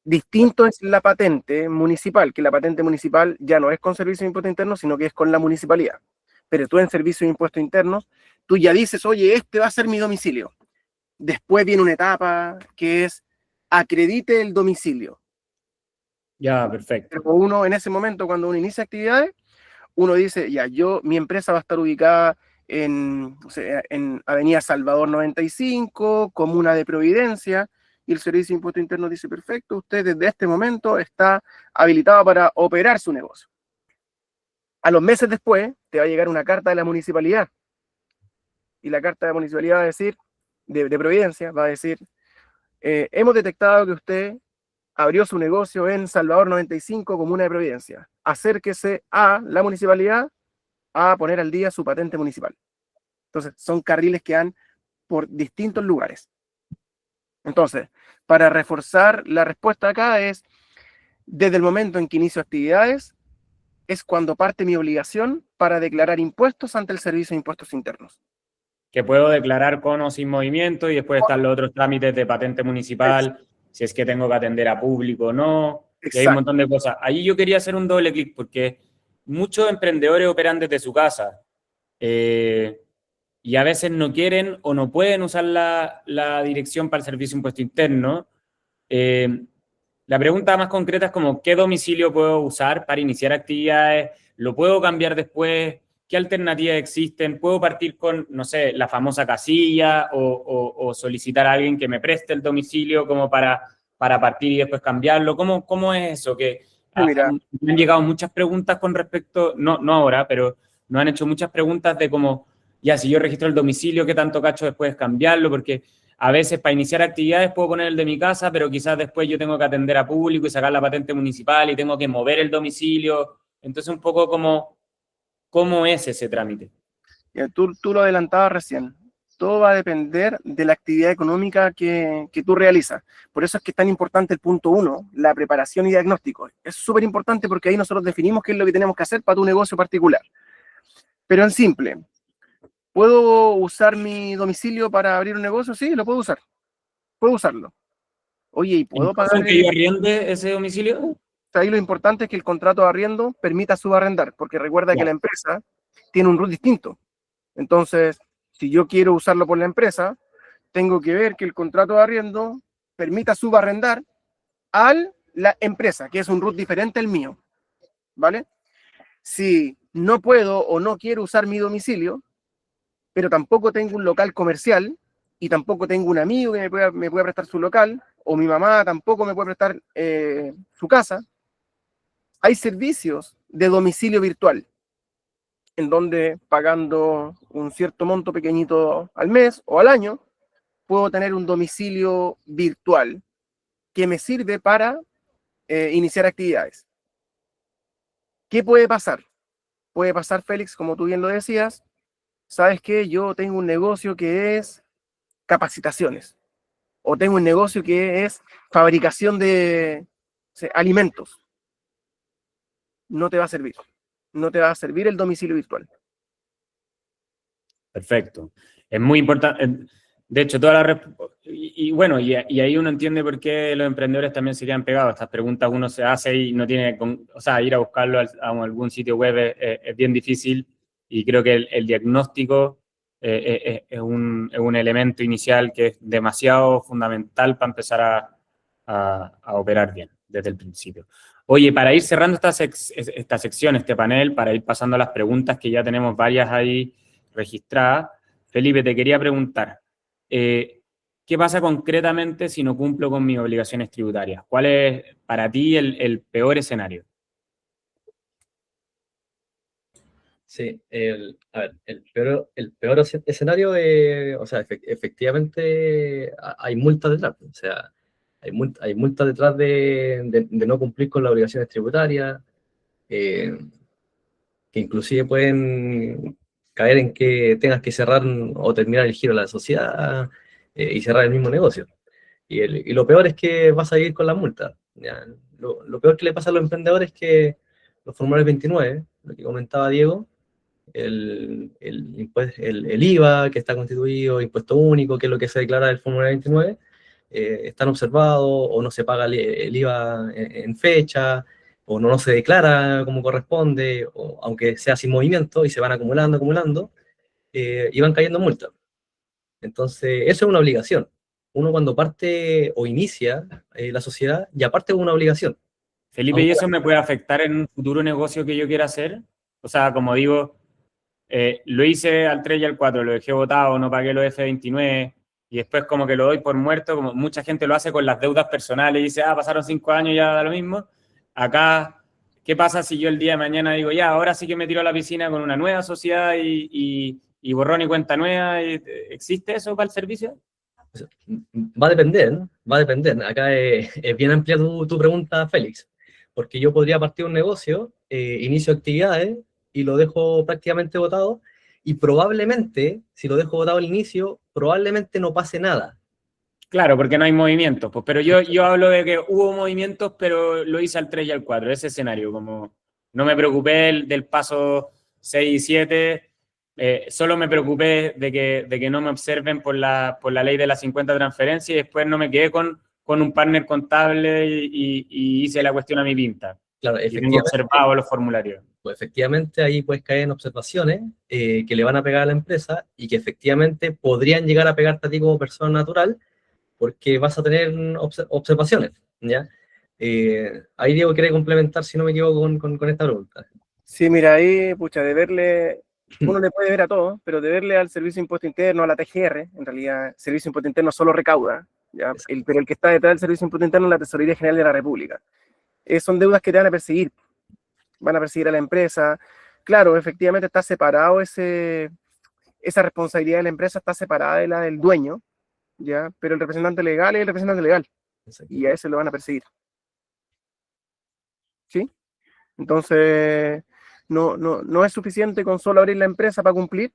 Distinto es la patente municipal, que la patente municipal ya no es con servicio de impuesto interno, sino que es con la municipalidad. Pero tú en servicio de impuesto interno, tú ya dices, oye, este va a ser mi domicilio. Después viene una etapa que es acredite el domicilio. Ya, perfecto. Pero uno en ese momento, cuando uno inicia actividades, uno dice, ya, mi empresa va a estar ubicada en Avenida Salvador 95, Comuna de Providencia, y el Servicio de Impuesto Interno dice, perfecto, usted desde este momento está habilitado para operar su negocio. A los meses después, te va a llegar una carta de la municipalidad, y la carta de la municipalidad va a decir, de Providencia, va a decir, hemos detectado que usted abrió su negocio en Salvador 95, Comuna de Providencia. Acérquese a la municipalidad a poner al día su patente municipal. Entonces, son carriles que van por distintos lugares. Entonces, para reforzar la respuesta acá es, desde el momento en que inicio actividades, es cuando parte mi obligación para declarar impuestos ante el Servicio de Impuestos Internos. Que puedo declarar con o sin movimiento y después están los otros trámites de patente municipal, si es que tengo que atender a público o no, y hay un montón de cosas. Ahí yo quería hacer un doble clic porque muchos emprendedores operan desde su casa y a veces no quieren o no pueden usar la dirección para el servicio de impuesto interno. La pregunta más concreta es como, ¿qué domicilio puedo usar para iniciar actividades? ¿Lo puedo cambiar después? ¿Qué alternativas existen? ¿Puedo partir con, no sé, la famosa casilla o solicitar a alguien que me preste el domicilio como para partir y después cambiarlo? ¿Cómo es eso? Que Mira, me han llegado muchas preguntas con respecto, no ahora, pero nos han hecho muchas preguntas de cómo, ya, si yo registro el domicilio, ¿qué tanto cacho después cambiarlo? Porque a veces para iniciar actividades puedo poner el de mi casa, pero quizás después yo tengo que atender a público y sacar la patente municipal y tengo que mover el domicilio. Entonces, un poco ¿cómo es ese trámite? tú lo adelantabas recién. Todo va a depender de la actividad económica que tú realizas. Por eso es que es tan importante el punto 1, la preparación y diagnóstico. Es súper importante porque ahí nosotros definimos qué es lo que tenemos que hacer para tu negocio particular. Pero en simple, ¿puedo usar mi domicilio para abrir un negocio? Sí, lo puedo usar. Puedo usarlo. Oye, ¿y puedo ¿En caso en pagar que yo arriende ese domicilio? Ahí lo importante es que el contrato de arriendo permita subarrendar, porque recuerda que Ya. la empresa tiene un RUT distinto. Entonces, si yo quiero usarlo por la empresa, tengo que ver que el contrato de arriendo permita subarrendar a la empresa, que es un RUT diferente al mío, ¿vale? Si no puedo o no quiero usar mi domicilio, pero tampoco tengo un local comercial y tampoco tengo un amigo que me pueda prestar su local, o mi mamá tampoco me puede prestar su casa, hay servicios de domicilio virtual, en donde pagando un cierto monto pequeñito al mes o al año, puedo tener un domicilio virtual que me sirve para iniciar actividades. ¿Qué puede pasar? Puede pasar, Félix, como tú bien lo decías, sabes que yo tengo un negocio que es capacitaciones, o tengo un negocio que es fabricación de alimentos. No te va a servir. No te va a servir el domicilio virtual. Perfecto. Es muy importante. De hecho, bueno, y ahí uno entiende por qué los emprendedores también se quedan pegados. Estas preguntas uno se hace y no tiene, o sea, ir a buscarlo a algún sitio web es bien difícil y creo que el diagnóstico es un elemento inicial que es demasiado fundamental para empezar a operar bien desde el principio. Oye, para ir cerrando esta sección, este panel, para ir pasando a las preguntas que ya tenemos varias ahí registrada. Felipe, te quería preguntar, ¿qué pasa concretamente si no cumplo con mis obligaciones tributarias? ¿Cuál es para ti el peor escenario? Sí, a ver, el peor escenario, o sea, efectivamente hay multas detrás, o sea, hay multas detrás de no cumplir con las obligaciones tributarias, que inclusive pueden caer en que tengas que cerrar o terminar el giro de la sociedad y cerrar el mismo negocio. Y lo peor es que vas a ir con las multas. ¿Ya? Lo peor que le pasa a los emprendedores es que los formularios 29, lo que comentaba Diego, el IVA que está constituido, impuesto único, que es lo que se declara del formulario 29, están observados o no se paga el IVA en fecha, o no se declara como corresponde, o aunque sea sin movimiento y se van acumulando, y van cayendo multas. Entonces, eso es una obligación. Uno cuando parte o inicia la sociedad, ya parte con una obligación. Felipe, ¿y eso me puede afectar en un futuro negocio que yo quiera hacer? O sea, como digo, lo hice al 3 y al 4, lo dejé botado, no pagué los F29 y después como que lo doy por muerto, como mucha gente lo hace con las deudas personales y dice, pasaron 5 años, ya da lo mismo. Acá, ¿qué pasa si yo el día de mañana digo, ya, ahora sí que me tiro a la piscina con una nueva sociedad y borrón y cuenta nueva? ¿Existe eso para el servicio? Va a depender, ¿no? Va a depender. Acá es bien amplia tu pregunta, Félix, porque yo podría partir un negocio, inicio actividades y lo dejo prácticamente botado, y probablemente, si lo dejo botado al inicio, probablemente no pase nada. Claro, porque no hay movimientos, pues, pero yo hablo de que hubo movimientos, pero lo hice al 3 y al 4, ese escenario, como no me preocupé del paso 6 y 7, solo me preocupé de que no me observen por la ley de las 50 transferencias y después no me quedé con un partner contable y hice la cuestión a mi pinta. Claro, Y tengo observado los formularios. Pues efectivamente ahí puedes caer en observaciones que le van a pegar a la empresa y que efectivamente podrían llegar a pegarte a ti como persona natural, porque vas a tener observaciones, ¿ya? Ahí Diego quiere complementar, si no me equivoco, con esta pregunta. Sí, mira, ahí, pucha, de verle uno le puede ver a todo, pero deberle al Servicio de Impuesto Interno, a la TGR, en realidad, el Servicio de Impuesto Interno solo recauda, ¿ya? Pero el que está detrás del Servicio de Impuesto Interno es la Tesorería General de la República. Son deudas que te van a perseguir a la empresa. Claro, efectivamente está separado esa responsabilidad de la empresa, está separada de la del dueño, ¿ya? Pero el representante legal es el representante legal, y a ese lo van a perseguir. ¿Sí? Entonces, no es suficiente con solo abrir la empresa para cumplir,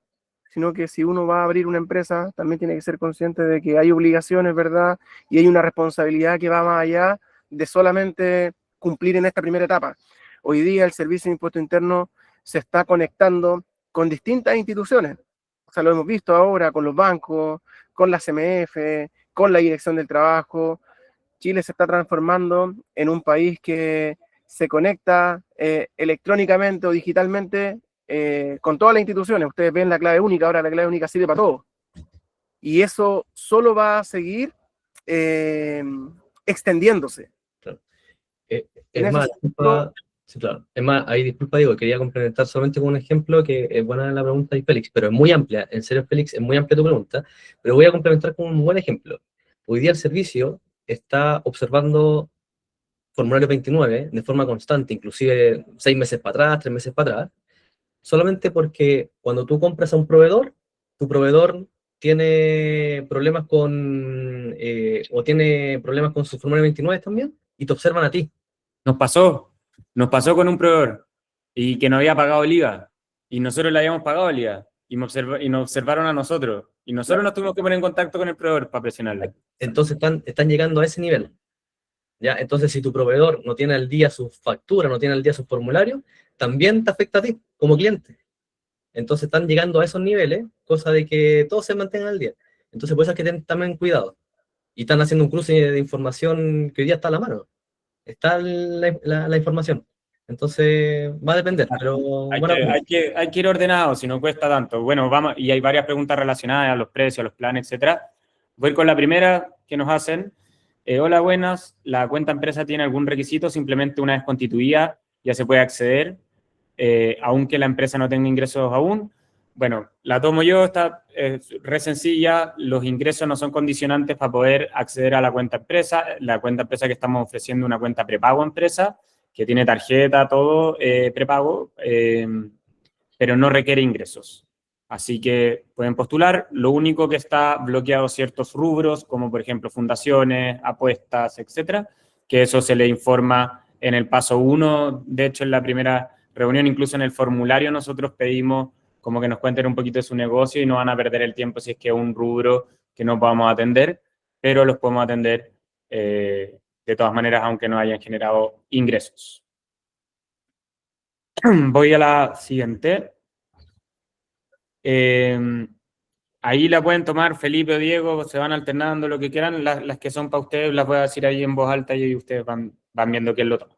sino que si uno va a abrir una empresa, también tiene que ser consciente de que hay obligaciones, ¿verdad? Y hay una responsabilidad que va más allá de solamente cumplir en esta primera etapa. Hoy día el Servicio de Impuesto Interno se está conectando con distintas instituciones. O sea, lo hemos visto ahora con los bancos, con la CMF, con la Dirección del Trabajo. Chile se está transformando en un país que se conecta electrónicamente o digitalmente con todas las instituciones. Ustedes ven la clave única, ahora la clave única sirve para todo. Y eso solo va a seguir extendiéndose. Claro. Es más, disculpa, sí, claro. Es más, ahí disculpa, digo, quería complementar solamente con un ejemplo que es buena la pregunta de Félix, pero es muy amplia. En serio, Félix, es muy amplia tu pregunta, pero voy a complementar con un buen ejemplo. Hoy día el servicio está observando formulario 29 de forma constante, inclusive 6 meses para atrás, 3 meses para atrás, solamente porque cuando tú compras a un proveedor, tu proveedor tiene problemas o tiene problemas con su formulario 29 también, y te observan a ti. Nos pasó con un proveedor y que no había pagado el IVA y nosotros le habíamos pagado el IVA y nos observaron a nosotros y nosotros nos tuvimos que poner en contacto con el proveedor para presionarle. Entonces están llegando a ese nivel. ¿Ya? Entonces, si tu proveedor no tiene al día su factura, no tiene al día su formulario, también te afecta a ti como cliente. Entonces están llegando a esos niveles, cosa de que todos se mantengan al día. Entonces, por eso es que tienen también cuidado. Y están haciendo un cruce de información que hoy día está a la mano. Está la información. Entonces, va a depender, pero hay que ir ordenado, si no cuesta tanto. Bueno, vamos, y hay varias preguntas relacionadas a los precios, a los planes, etcétera. Voy a ir con la primera que nos hacen. Hola, buenas. ¿La cuenta empresa tiene algún requisito? Simplemente una vez constituida ya se puede acceder, aunque la empresa no tenga ingresos aún. Bueno, la tomo yo, está re sencilla. Los ingresos no son condicionantes para poder acceder a la cuenta empresa. La cuenta empresa que estamos ofreciendo es una cuenta prepago empresa, que tiene tarjeta, todo prepago, pero no requiere ingresos. Así que pueden postular. Lo único que está bloqueado ciertos rubros, como por ejemplo fundaciones, apuestas, etcétera, que eso se le informa en el paso 1. De hecho, en la primera reunión, incluso en el formulario, nosotros pedimos como que nos cuenten un poquito de su negocio y no van a perder el tiempo si es que es un rubro que no podamos atender, pero los podemos atender de todas maneras, aunque no hayan generado ingresos. Voy a la siguiente. Ahí la pueden tomar Felipe o Diego, se van alternando lo que quieran. Las que son para ustedes las voy a decir ahí en voz alta y ustedes van viendo quién lo toma.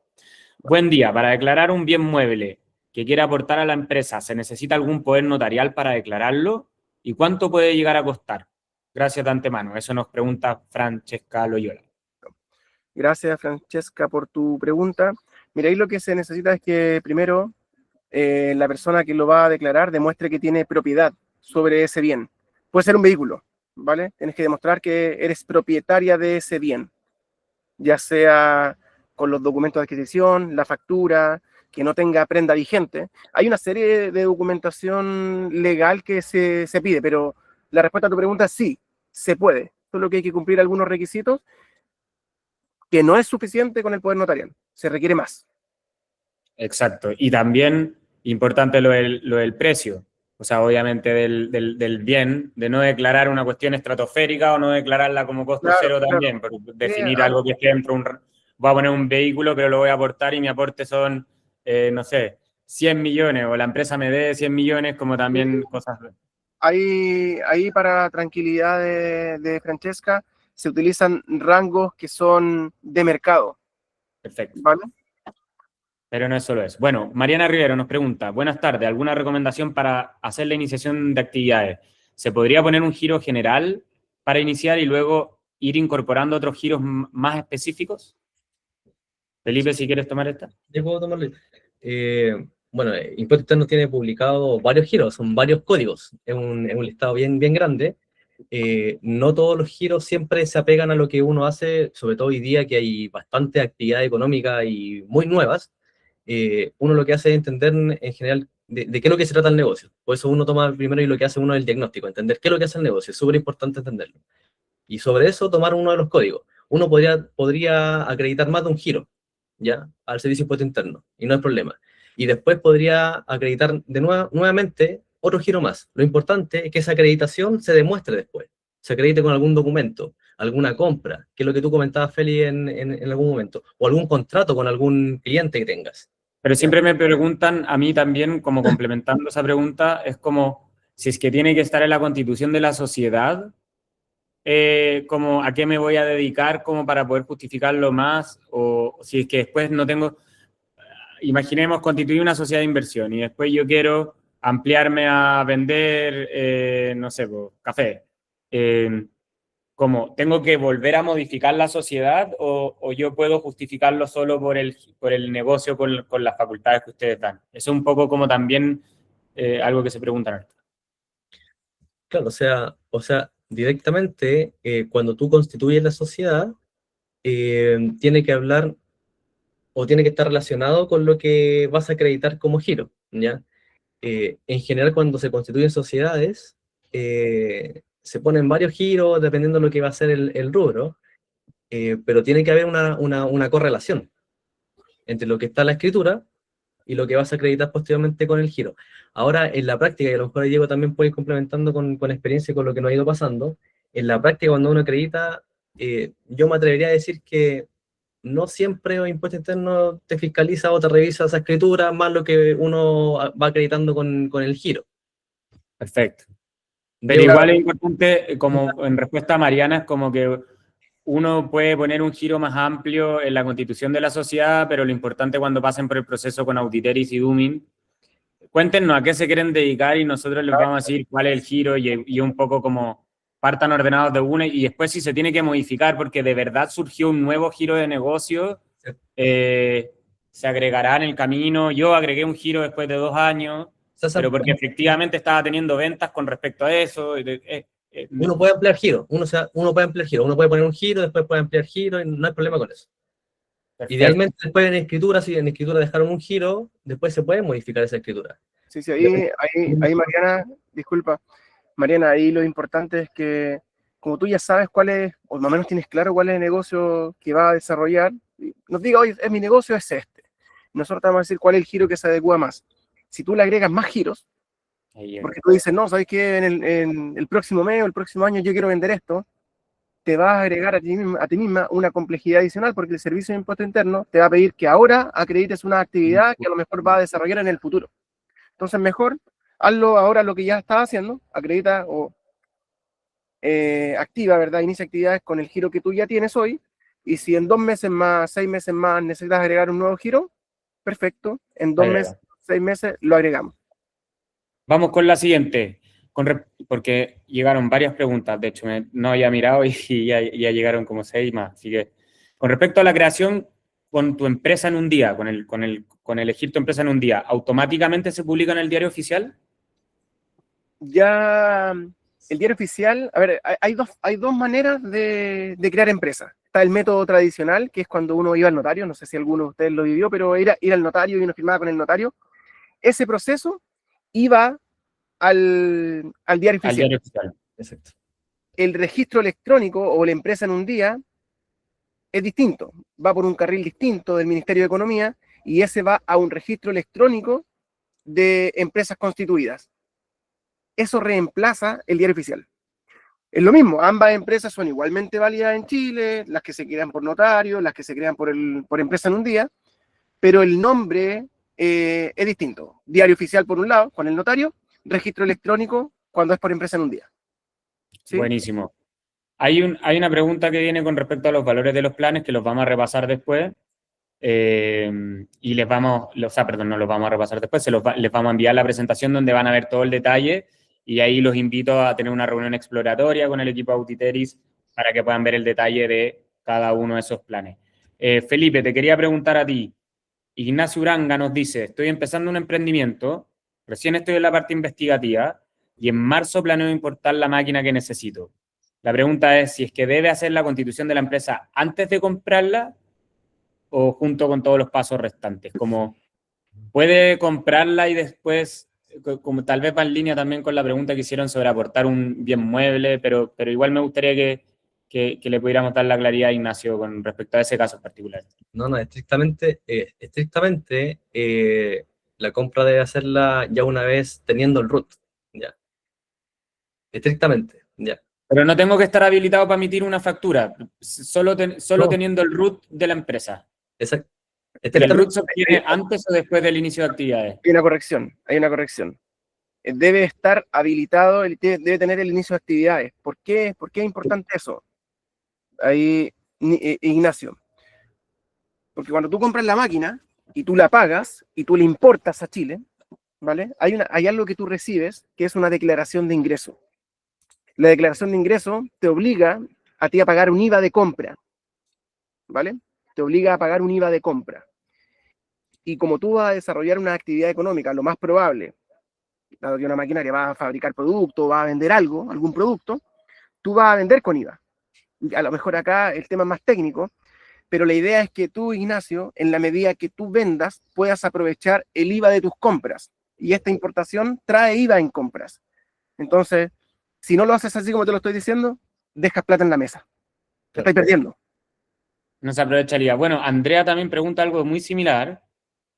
Buen día. Para declarar un bien mueble que quiera aportar a la empresa, ¿se necesita algún poder notarial para declararlo? ¿Y cuánto puede llegar a costar? Gracias de antemano. Eso nos pregunta Francesca Loyola. Gracias, Francesca, por tu pregunta. Mira, ahí lo que se necesita es que primero la persona que lo va a declarar demuestre que tiene propiedad sobre ese bien. Puede ser un vehículo, ¿vale? Tienes que demostrar que eres propietaria de ese bien, ya sea con los documentos de adquisición, la factura, que no tenga prenda vigente. Hay una serie de documentación legal que se pide, pero la respuesta a tu pregunta es sí, se puede. Solo que hay que cumplir algunos requisitos que no es suficiente con el poder notarial, se requiere más. Exacto. Y también importante lo del precio. O sea, obviamente del bien, de no declarar una cuestión estratosférica o no declararla como costo cero también, pero definir algo que esté dentro voy a poner un vehículo, pero lo voy a aportar y mi aporte son, no sé, 100 millones, o la empresa me dé 100 millones, como también cosas. Ahí para tranquilidad de Francesca, se utilizan rangos que son de mercado. Perfecto. ¿Vale? Pero no es solo eso. Bueno, Mariana Rivero nos pregunta, buenas tardes, ¿alguna recomendación para hacer la iniciación de actividades? ¿Se podría poner un giro general para iniciar y luego ir incorporando otros giros más específicos? Felipe, si quieres tomar esta. Yo puedo tomarlo. bueno, Impuesto Interno tiene publicado varios giros, son varios códigos, es un listado bien, bien grande. No todos los giros siempre se apegan a lo que uno hace, sobre todo hoy día que hay bastante actividad económica y muy nuevas. Uno lo que hace es entender en general de qué es lo que se trata el negocio. Por eso uno toma primero y lo que hace uno es el diagnóstico, entender qué es lo que hace el negocio, es súper importante entenderlo. Y sobre eso tomar uno de los códigos. Uno podría acreditar más de un giro, ¿ya? Al servicio de impuesto interno, y no hay problema. Y después podría acreditar nuevamente otro giro más. Lo importante es que esa acreditación se demuestre después, se acredite con algún documento, alguna compra, que es lo que tú comentabas, Feli, en algún momento, o algún contrato con algún cliente que tengas. Pero ¿Ya? siempre me preguntan a mí también, como complementando esa pregunta, es como si es que tiene que estar en la constitución de la sociedad, como a qué me voy a dedicar como para poder justificarlo más, o si es que después no tengo, imaginemos constituir una sociedad de inversión y después yo quiero ampliarme a vender, no sé, pues, café. ¿Cómo? ¿Tengo que volver a modificar la sociedad o yo puedo justificarlo solo por el negocio con las facultades que ustedes dan? Eso es un poco como también algo que se preguntan harto. Claro, directamente, cuando tú constituyes la sociedad, tiene que hablar o tiene que estar relacionado con lo que vas a acreditar como giro, ¿ya? En general, cuando se constituyen sociedades, se ponen varios giros dependiendo de lo que va a ser el rubro, pero tiene que haber una correlación entre lo que está en la escritura y lo que vas a acreditar posteriormente con el giro. Ahora, en la práctica, y a lo mejor Diego también puede ir complementando con experiencia y con lo que nos ha ido pasando, en la práctica, cuando uno acredita, yo me atrevería a decir que no siempre el impuesto interno te fiscaliza o te revisa esa escritura, más lo que uno va acreditando con el giro. Perfecto. Pero Diego, igual es importante, como en respuesta a Mariana, es como que uno puede poner un giro más amplio en la constitución de la sociedad, pero lo importante cuando pasen por el proceso con Auditeris y Dumin, cuéntenos a qué se quieren dedicar y nosotros les vamos a decir cuál es el giro y un poco como partan ordenados de una y después si se tiene que modificar porque de verdad surgió un nuevo giro de negocio, se agregará en el camino. Yo agregué un giro después de 2 años, César, pero porque efectivamente estaba teniendo ventas con respecto a eso. uno puede ampliar giro, uno puede ampliar giro, uno puede poner un giro, después puede ampliar giro, y no hay problema con eso. Perfecto. Idealmente, después en escritura, si en escritura dejaron un giro, después se puede modificar esa escritura. Sí, ahí Mariana, disculpa, Mariana, ahí lo importante es que como tú ya sabes cuál es, o más o menos tienes claro cuál es el negocio que va a desarrollar, nos diga, oye, mi negocio es este. Nosotros te vamos a decir cuál es el giro que se adecua más. Si tú le agregas más giros, porque tú dices, no, ¿sabes qué? En el próximo mes o el próximo año yo quiero vender esto, te vas a agregar a ti misma una complejidad adicional porque el servicio de impuesto interno te va a pedir que ahora acredites una actividad que a lo mejor va a desarrollar en el futuro. Entonces, mejor hazlo ahora lo que ya estás haciendo, acredita o activa, ¿verdad? Inicia actividades con el giro que tú ya tienes hoy. Y si en 2 meses más, 6 meses más necesitas agregar un nuevo giro, perfecto. En 2 meses, 6 meses lo agregamos. Vamos con la siguiente, porque llegaron varias preguntas, de hecho no había mirado y ya llegaron como 6 más. Así que, con respecto a la creación con tu empresa en un día, con elegir tu empresa en un día, ¿automáticamente se publica en el diario oficial? Ya, el diario oficial, a ver, hay dos maneras de crear empresas. Está el método tradicional, que es cuando uno iba al notario, no sé si alguno de ustedes lo vivió, pero ir al notario y uno firmaba con el notario. Ese proceso iba al diario oficial. Al diario oficial. Exacto. El registro electrónico o la empresa en un día es distinto, va por un carril distinto del Ministerio de Economía y ese va a un registro electrónico de empresas constituidas. Eso reemplaza el diario oficial. Es lo mismo, ambas empresas son igualmente válidas en Chile, las que se crean por notario, las que se crean por empresa en un día, pero el nombre es distinto. Diario oficial por un lado, con el notario, registro electrónico cuando es por empresa en un día. ¿Sí? Buenísimo. Hay una pregunta que viene con respecto a los valores de los planes que los vamos a repasar después. Y les vamos, no los vamos a repasar después, les vamos a enviar la presentación donde van a ver todo el detalle y ahí los invito a tener una reunión exploratoria con el equipo Auditeris para que puedan ver el detalle de cada uno de esos planes. Felipe, te quería preguntar a ti, Ignacio Uranga nos dice, estoy empezando un emprendimiento, recién estoy en la parte investigativa y en marzo planeo importar la máquina que necesito. La pregunta es si es que debe hacer la constitución de la empresa antes de comprarla o junto con todos los pasos restantes. Como puede comprarla y después, como tal vez va en línea también con la pregunta que hicieron sobre aportar un bien mueble, pero igual me gustaría que le pudiéramos dar la claridad a Ignacio con respecto a ese caso en particular. No, estrictamente, la compra debe hacerla ya una vez teniendo el root, ya. Estrictamente, ya. Pero no tengo que estar habilitado para emitir una factura, solo No. teniendo el root de la empresa. Exacto. ¿El root se obtiene antes o después del inicio de actividades? Hay una corrección. Debe estar habilitado, debe tener el inicio de actividades. ¿Por qué es importante eso? Ahí, Ignacio. Porque cuando tú compras la máquina y tú la pagas y tú la importas a Chile, ¿vale? Hay algo que tú recibes que es una declaración de ingreso. La declaración de ingreso te obliga a ti a pagar un IVA de compra, ¿vale? Te obliga a pagar un IVA de compra. Y como tú vas a desarrollar una actividad económica, lo más probable, dado que una maquinaria va a fabricar producto, va a vender algo, algún producto, tú vas a vender con IVA. A lo mejor acá el tema es más técnico, pero la idea es que tú, Ignacio, en la medida que tú vendas, puedas aprovechar el IVA de tus compras. Y esta importación trae IVA en compras. Entonces, si no lo haces así como te lo estoy diciendo, dejas plata en la mesa. Te estáis perdiendo. No se aprovecha el IVA. Bueno, Andrea también pregunta algo muy similar.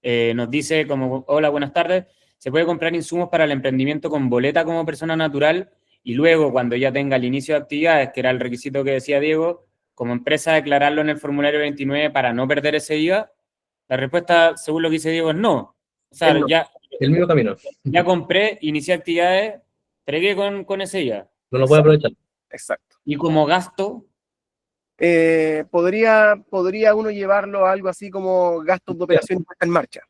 Nos dice como, hola, buenas tardes, ¿se puede comprar insumos para el emprendimiento con boleta como persona natural y luego, cuando ya tenga el inicio de actividades, que era el requisito que decía Diego, como empresa declararlo en el formulario 29 para no perder ese IVA? La respuesta, según lo que dice Diego, es no. O sea, No. El mismo camino. Ya compré, inicié actividades, entregué con ese IVA. No lo puede aprovechar. Exacto. Y como gasto, podría uno llevarlo a algo así como gastos de operación y puesta en marcha.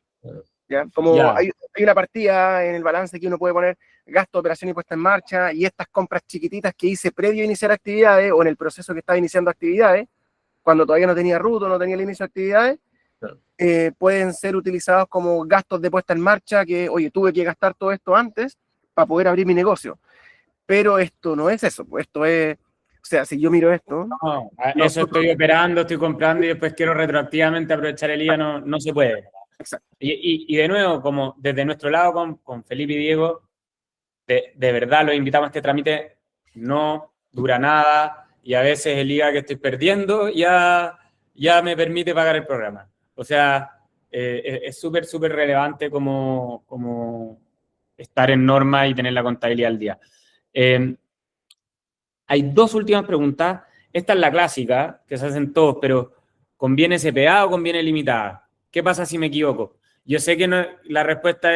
¿Ya? Como Ya. hay una partida en el balance que uno puede poner gasto de operación y puesta en marcha, y estas compras chiquititas que hice previo a iniciar actividades o en el proceso que estaba iniciando actividades, cuando todavía no tenía ruta, no tenía el inicio de actividades, Claro. pueden ser utilizados como gastos de puesta en marcha, que, oye, tuve que gastar todo esto antes para poder abrir mi negocio. Pero esto no es eso, pues esto es, o sea, si yo miro esto... No, eso estoy operando, estoy comprando y después quiero retroactivamente aprovechar el IVA, no se puede. Exacto. Y de nuevo, como desde nuestro lado con Felipe y Diego, de verdad los invitamos a este trámite, no dura nada y a veces el IVA que estoy perdiendo ya me permite pagar el programa. O sea, es súper, súper relevante como estar en norma y tener la contabilidad al día. Hay dos últimas preguntas. Esta es la clásica, que se hacen todos, pero ¿conviene SPA o conviene limitada? ¿Qué pasa si me equivoco? Yo sé que la respuesta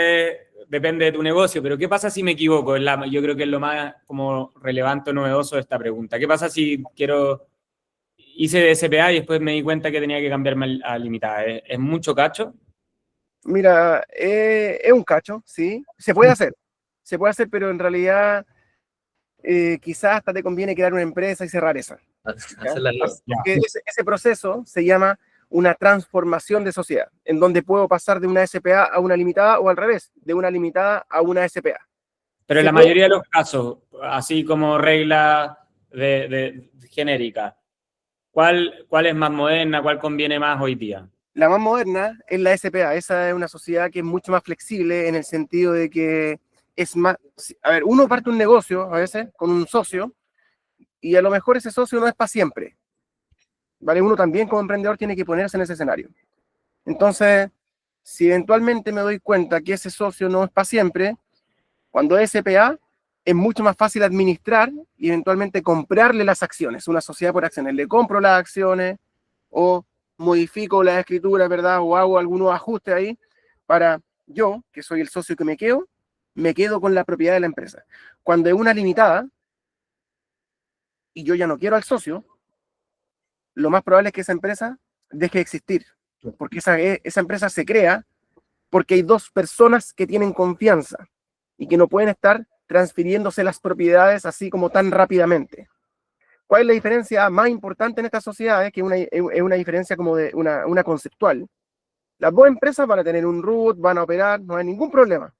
depende de tu negocio, pero ¿qué pasa si me equivoco? Yo creo que es lo más como relevante o novedoso de esta pregunta. ¿Qué pasa si hice de SPA y después me di cuenta que tenía que cambiarme a limitada? ¿Es mucho cacho? Mira, es un cacho, sí. Se puede hacer, pero en realidad quizás hasta te conviene crear una empresa y cerrar esa. Hacerla Porque ese proceso se llama una transformación de sociedad, en donde puedo pasar de una SPA a una limitada o al revés, de una limitada a una SPA. Pero en la mayoría de los casos, así como regla genérica, ¿cuál es más moderna? ¿Cuál conviene más hoy día? La más moderna es la SPA. Esa es una sociedad que es mucho más flexible en el sentido de que es más... A ver, uno parte un negocio a veces con un socio y a lo mejor ese socio no es para siempre. ¿Vale? Uno también como emprendedor tiene que ponerse en ese escenario. Entonces, si eventualmente me doy cuenta que ese socio no es para siempre, cuando es SPA es mucho más fácil administrar y eventualmente comprarle las acciones, una sociedad por acciones. Le compro las acciones o modifico la escritura, ¿verdad? O hago algunos ajustes ahí para yo, que soy el socio que me quedo con la propiedad de la empresa. Cuando es una limitada y yo ya no quiero al socio, lo más probable es que esa empresa deje de existir, porque esa empresa se crea porque hay dos personas que tienen confianza y que no pueden estar transfiriéndose las propiedades así como tan rápidamente. ¿Cuál es la diferencia más importante en estas sociedades? Que es una diferencia como de una conceptual. Las dos empresas van a tener un root, van a operar, no hay ningún problema.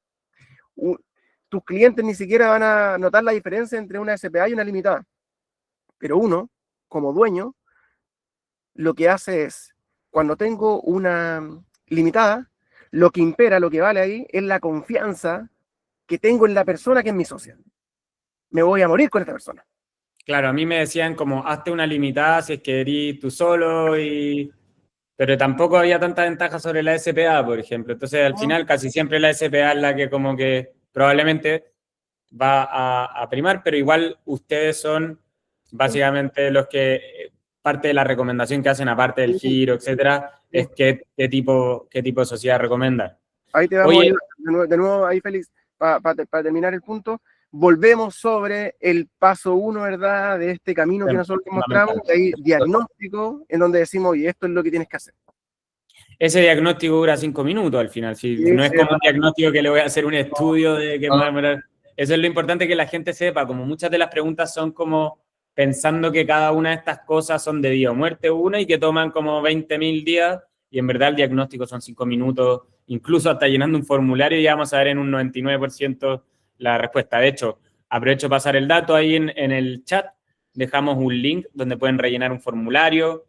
Tus clientes ni siquiera van a notar la diferencia entre una SPA y una limitada. Pero uno, como dueño, lo que hace es, cuando tengo una limitada, lo que impera, lo que vale ahí, es la confianza que tengo en la persona que es mi socia. Me voy a morir con esta persona. Claro, a mí me decían como, hazte una limitada si es que eres tú solo, pero tampoco había tanta ventaja sobre la SPA, por ejemplo. Entonces, al final, casi siempre la SPA es la que como que probablemente va a primar, pero igual ustedes son básicamente los que, parte de la recomendación que hacen, aparte del giro, etcétera, es qué tipo de sociedad recomiendan. Ahí te vamos Oye, de nuevo ahí, Félix, para terminar el punto. Volvemos sobre el paso 1, ¿verdad? De este camino que nosotros mostramos, de ahí diagnóstico, en donde decimos, oye, esto es lo que tienes que hacer. Ese diagnóstico dura 5 minutos al final, si no es como un diagnóstico que le voy a hacer un estudio de que me va a demorar. Eso es lo importante que la gente sepa, como muchas de las preguntas son como pensando que cada una de estas cosas son de vida o muerte una y que toman como 20.000 días y en verdad el diagnóstico son 5 minutos, incluso hasta llenando un formulario ya vamos a ver en un 99% la respuesta. De hecho, aprovecho pasar el dato ahí en el chat, dejamos un link donde pueden rellenar un formulario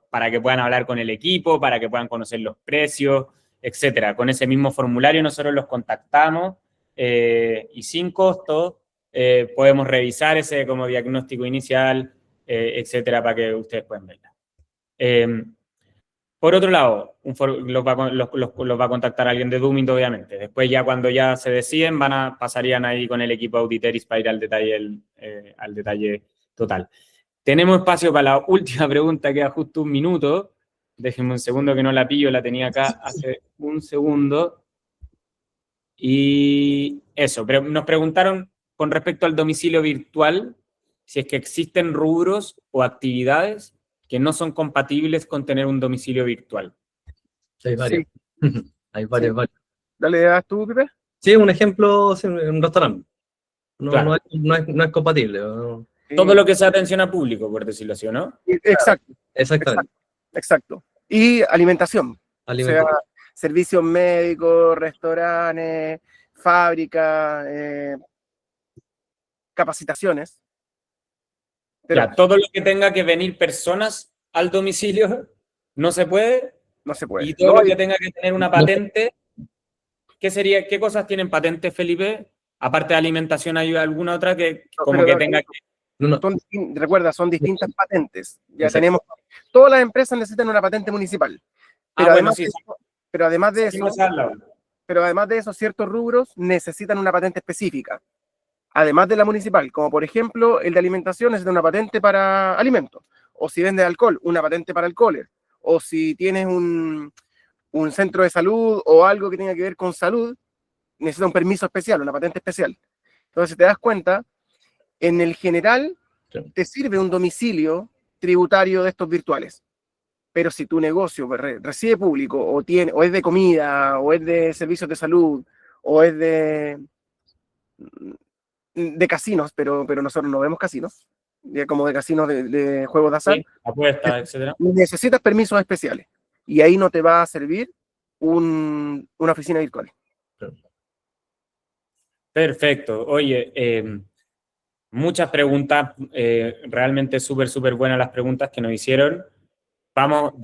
para que puedan hablar con el equipo, para que puedan conocer los precios, etcétera. Con ese mismo formulario nosotros los contactamos y sin costo podemos revisar ese como diagnóstico inicial, etcétera, para que ustedes puedan verla. Por otro lado, los va a contactar alguien de Doomint, obviamente. Después ya cuando ya se deciden, pasarían ahí con el equipo Auditeris para ir al detalle total. Tenemos espacio para la última pregunta, queda justo un minuto. Déjenme un segundo que no la pillo, la tenía acá hace un segundo. Y eso, pero nos preguntaron con respecto al domicilio virtual, si es que existen rubros o actividades que no son compatibles con tener un domicilio virtual. Hay varios. Sí. Hay varios, Sí. varios. Dale, ¿das tú, Pipe? Sí, un ejemplo, un restaurante. Claro. No es compatible. ¿no? Todo lo que sea atención a público, por decirlo así, ¿no? Exacto. Exactamente. Exacto. Y alimentación. Alimentación. O sea, servicios médicos, restaurantes, fábricas, capacitaciones. Pero Ya, todo lo que tenga que venir personas al domicilio no se puede. no se puede. Y todo lo que tenga que tener una patente, ¿qué cosas tienen patentes, Felipe? Aparte de alimentación, ¿hay alguna otra que como que tenga que...? Recuerda, son distintas patentes. Ya Exacto. tenemos, todas las empresas necesitan una patente municipal. Pero Bueno, sí. Pero además de eso, ciertos rubros necesitan una patente específica. Además de la municipal, como por ejemplo el de alimentación necesita una patente para alimentos. O si vendes alcohol, una patente para alcoholes. O si tienes un centro de salud o algo que tenga que ver con salud, necesita un permiso especial, una patente especial. Entonces, si te das cuenta, en el general te sirve un domicilio tributario de estos virtuales. Pero si tu negocio recibe público o es de comida, o es de servicios de salud, o es de casinos, pero nosotros no vemos casinos, como de casinos de juegos de azar, Sí, apuestas, etcétera. Necesitas permisos especiales. Y ahí no te va a servir una oficina virtual. Perfecto. Oye, muchas preguntas, realmente súper buenas las preguntas que nos hicieron. Vamos,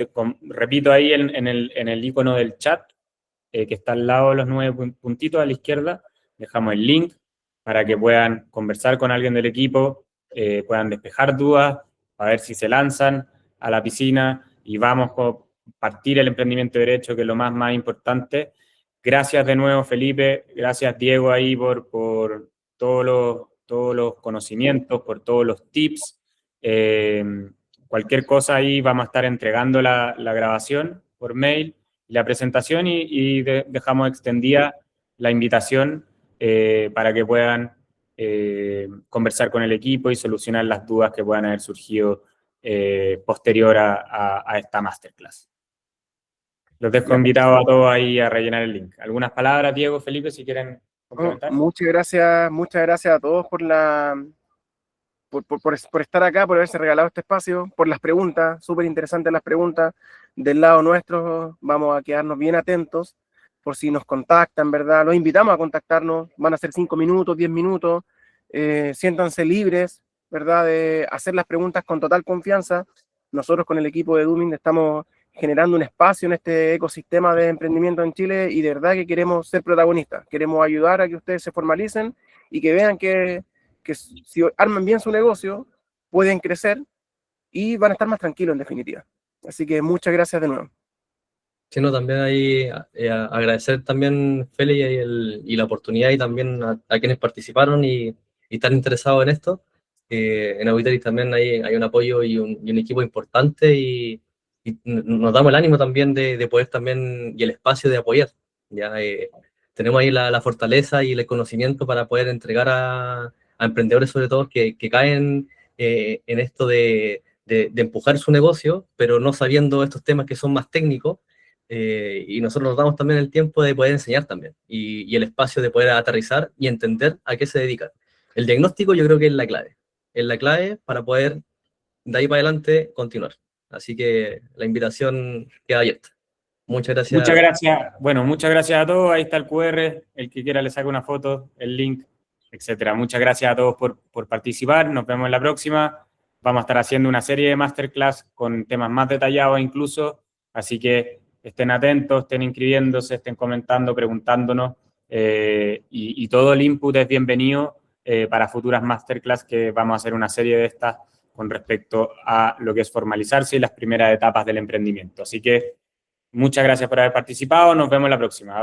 repito ahí en el icono del chat, que está al lado de los 9 puntitos a la izquierda, dejamos el link para que puedan conversar con alguien del equipo, puedan despejar dudas, a ver si se lanzan a la piscina y vamos a partir el emprendimiento de derecho, que es lo más importante. Gracias de nuevo, Felipe, gracias, Diego, ahí por todos los conocimientos, por todos los tips. Cualquier cosa ahí vamos a estar entregando la grabación por mail, la presentación y dejamos extendida la invitación para que puedan conversar con el equipo y solucionar las dudas que puedan haber surgido posterior a esta masterclass. Los dejo invitados a todos ahí a rellenar el link. ¿Algunas palabras, Diego, Felipe, si quieren complementar? Muchas gracias a todos por estar acá, por haberse regalado este espacio, por las preguntas, súper interesantes las preguntas. del lado nuestro vamos a quedarnos bien atentos por si nos contactan, ¿verdad? Los invitamos a contactarnos, van a ser 5 minutos, 10 minutos, siéntanse libres, ¿verdad? De hacer las preguntas con total confianza. Nosotros con el equipo de Dooming estamos generando un espacio en este ecosistema de emprendimiento en Chile y de verdad que queremos ser protagonistas, queremos ayudar a que ustedes se formalicen y que vean que si arman bien su negocio, pueden crecer y van a estar más tranquilos en definitiva. Así que muchas gracias de nuevo. Sino también ahí agradecer también, Feli, y la oportunidad y también a quienes participaron y están interesados en esto. En Auditeris también hay un apoyo y un equipo importante y nos damos el ánimo también de poder también y el espacio de apoyar. Ya tenemos ahí la fortaleza y el conocimiento para poder entregar a emprendedores sobre todo que caen en esto de empujar su negocio, pero no sabiendo estos temas que son más técnicos. Y nosotros nos damos también el tiempo de poder enseñar también y el espacio de poder aterrizar y entender a qué se dedican. El diagnóstico yo creo que es la clave para poder de ahí para adelante continuar. Así que la invitación queda abierta. Muchas gracias. Muchas gracias. Bueno, muchas gracias a todos. Ahí está el QR. El que quiera le saca una foto, el link, etcétera. Muchas gracias a todos por participar. Nos vemos en la próxima. Vamos a estar haciendo una serie de masterclass con temas más detallados incluso. Así que estén atentos, estén inscribiéndose, estén comentando, preguntándonos. Y todo el input es bienvenido para futuras masterclass que vamos a hacer una serie de estas con respecto a lo que es formalizarse y las primeras etapas del emprendimiento. Así que muchas gracias por haber participado. Nos vemos la próxima.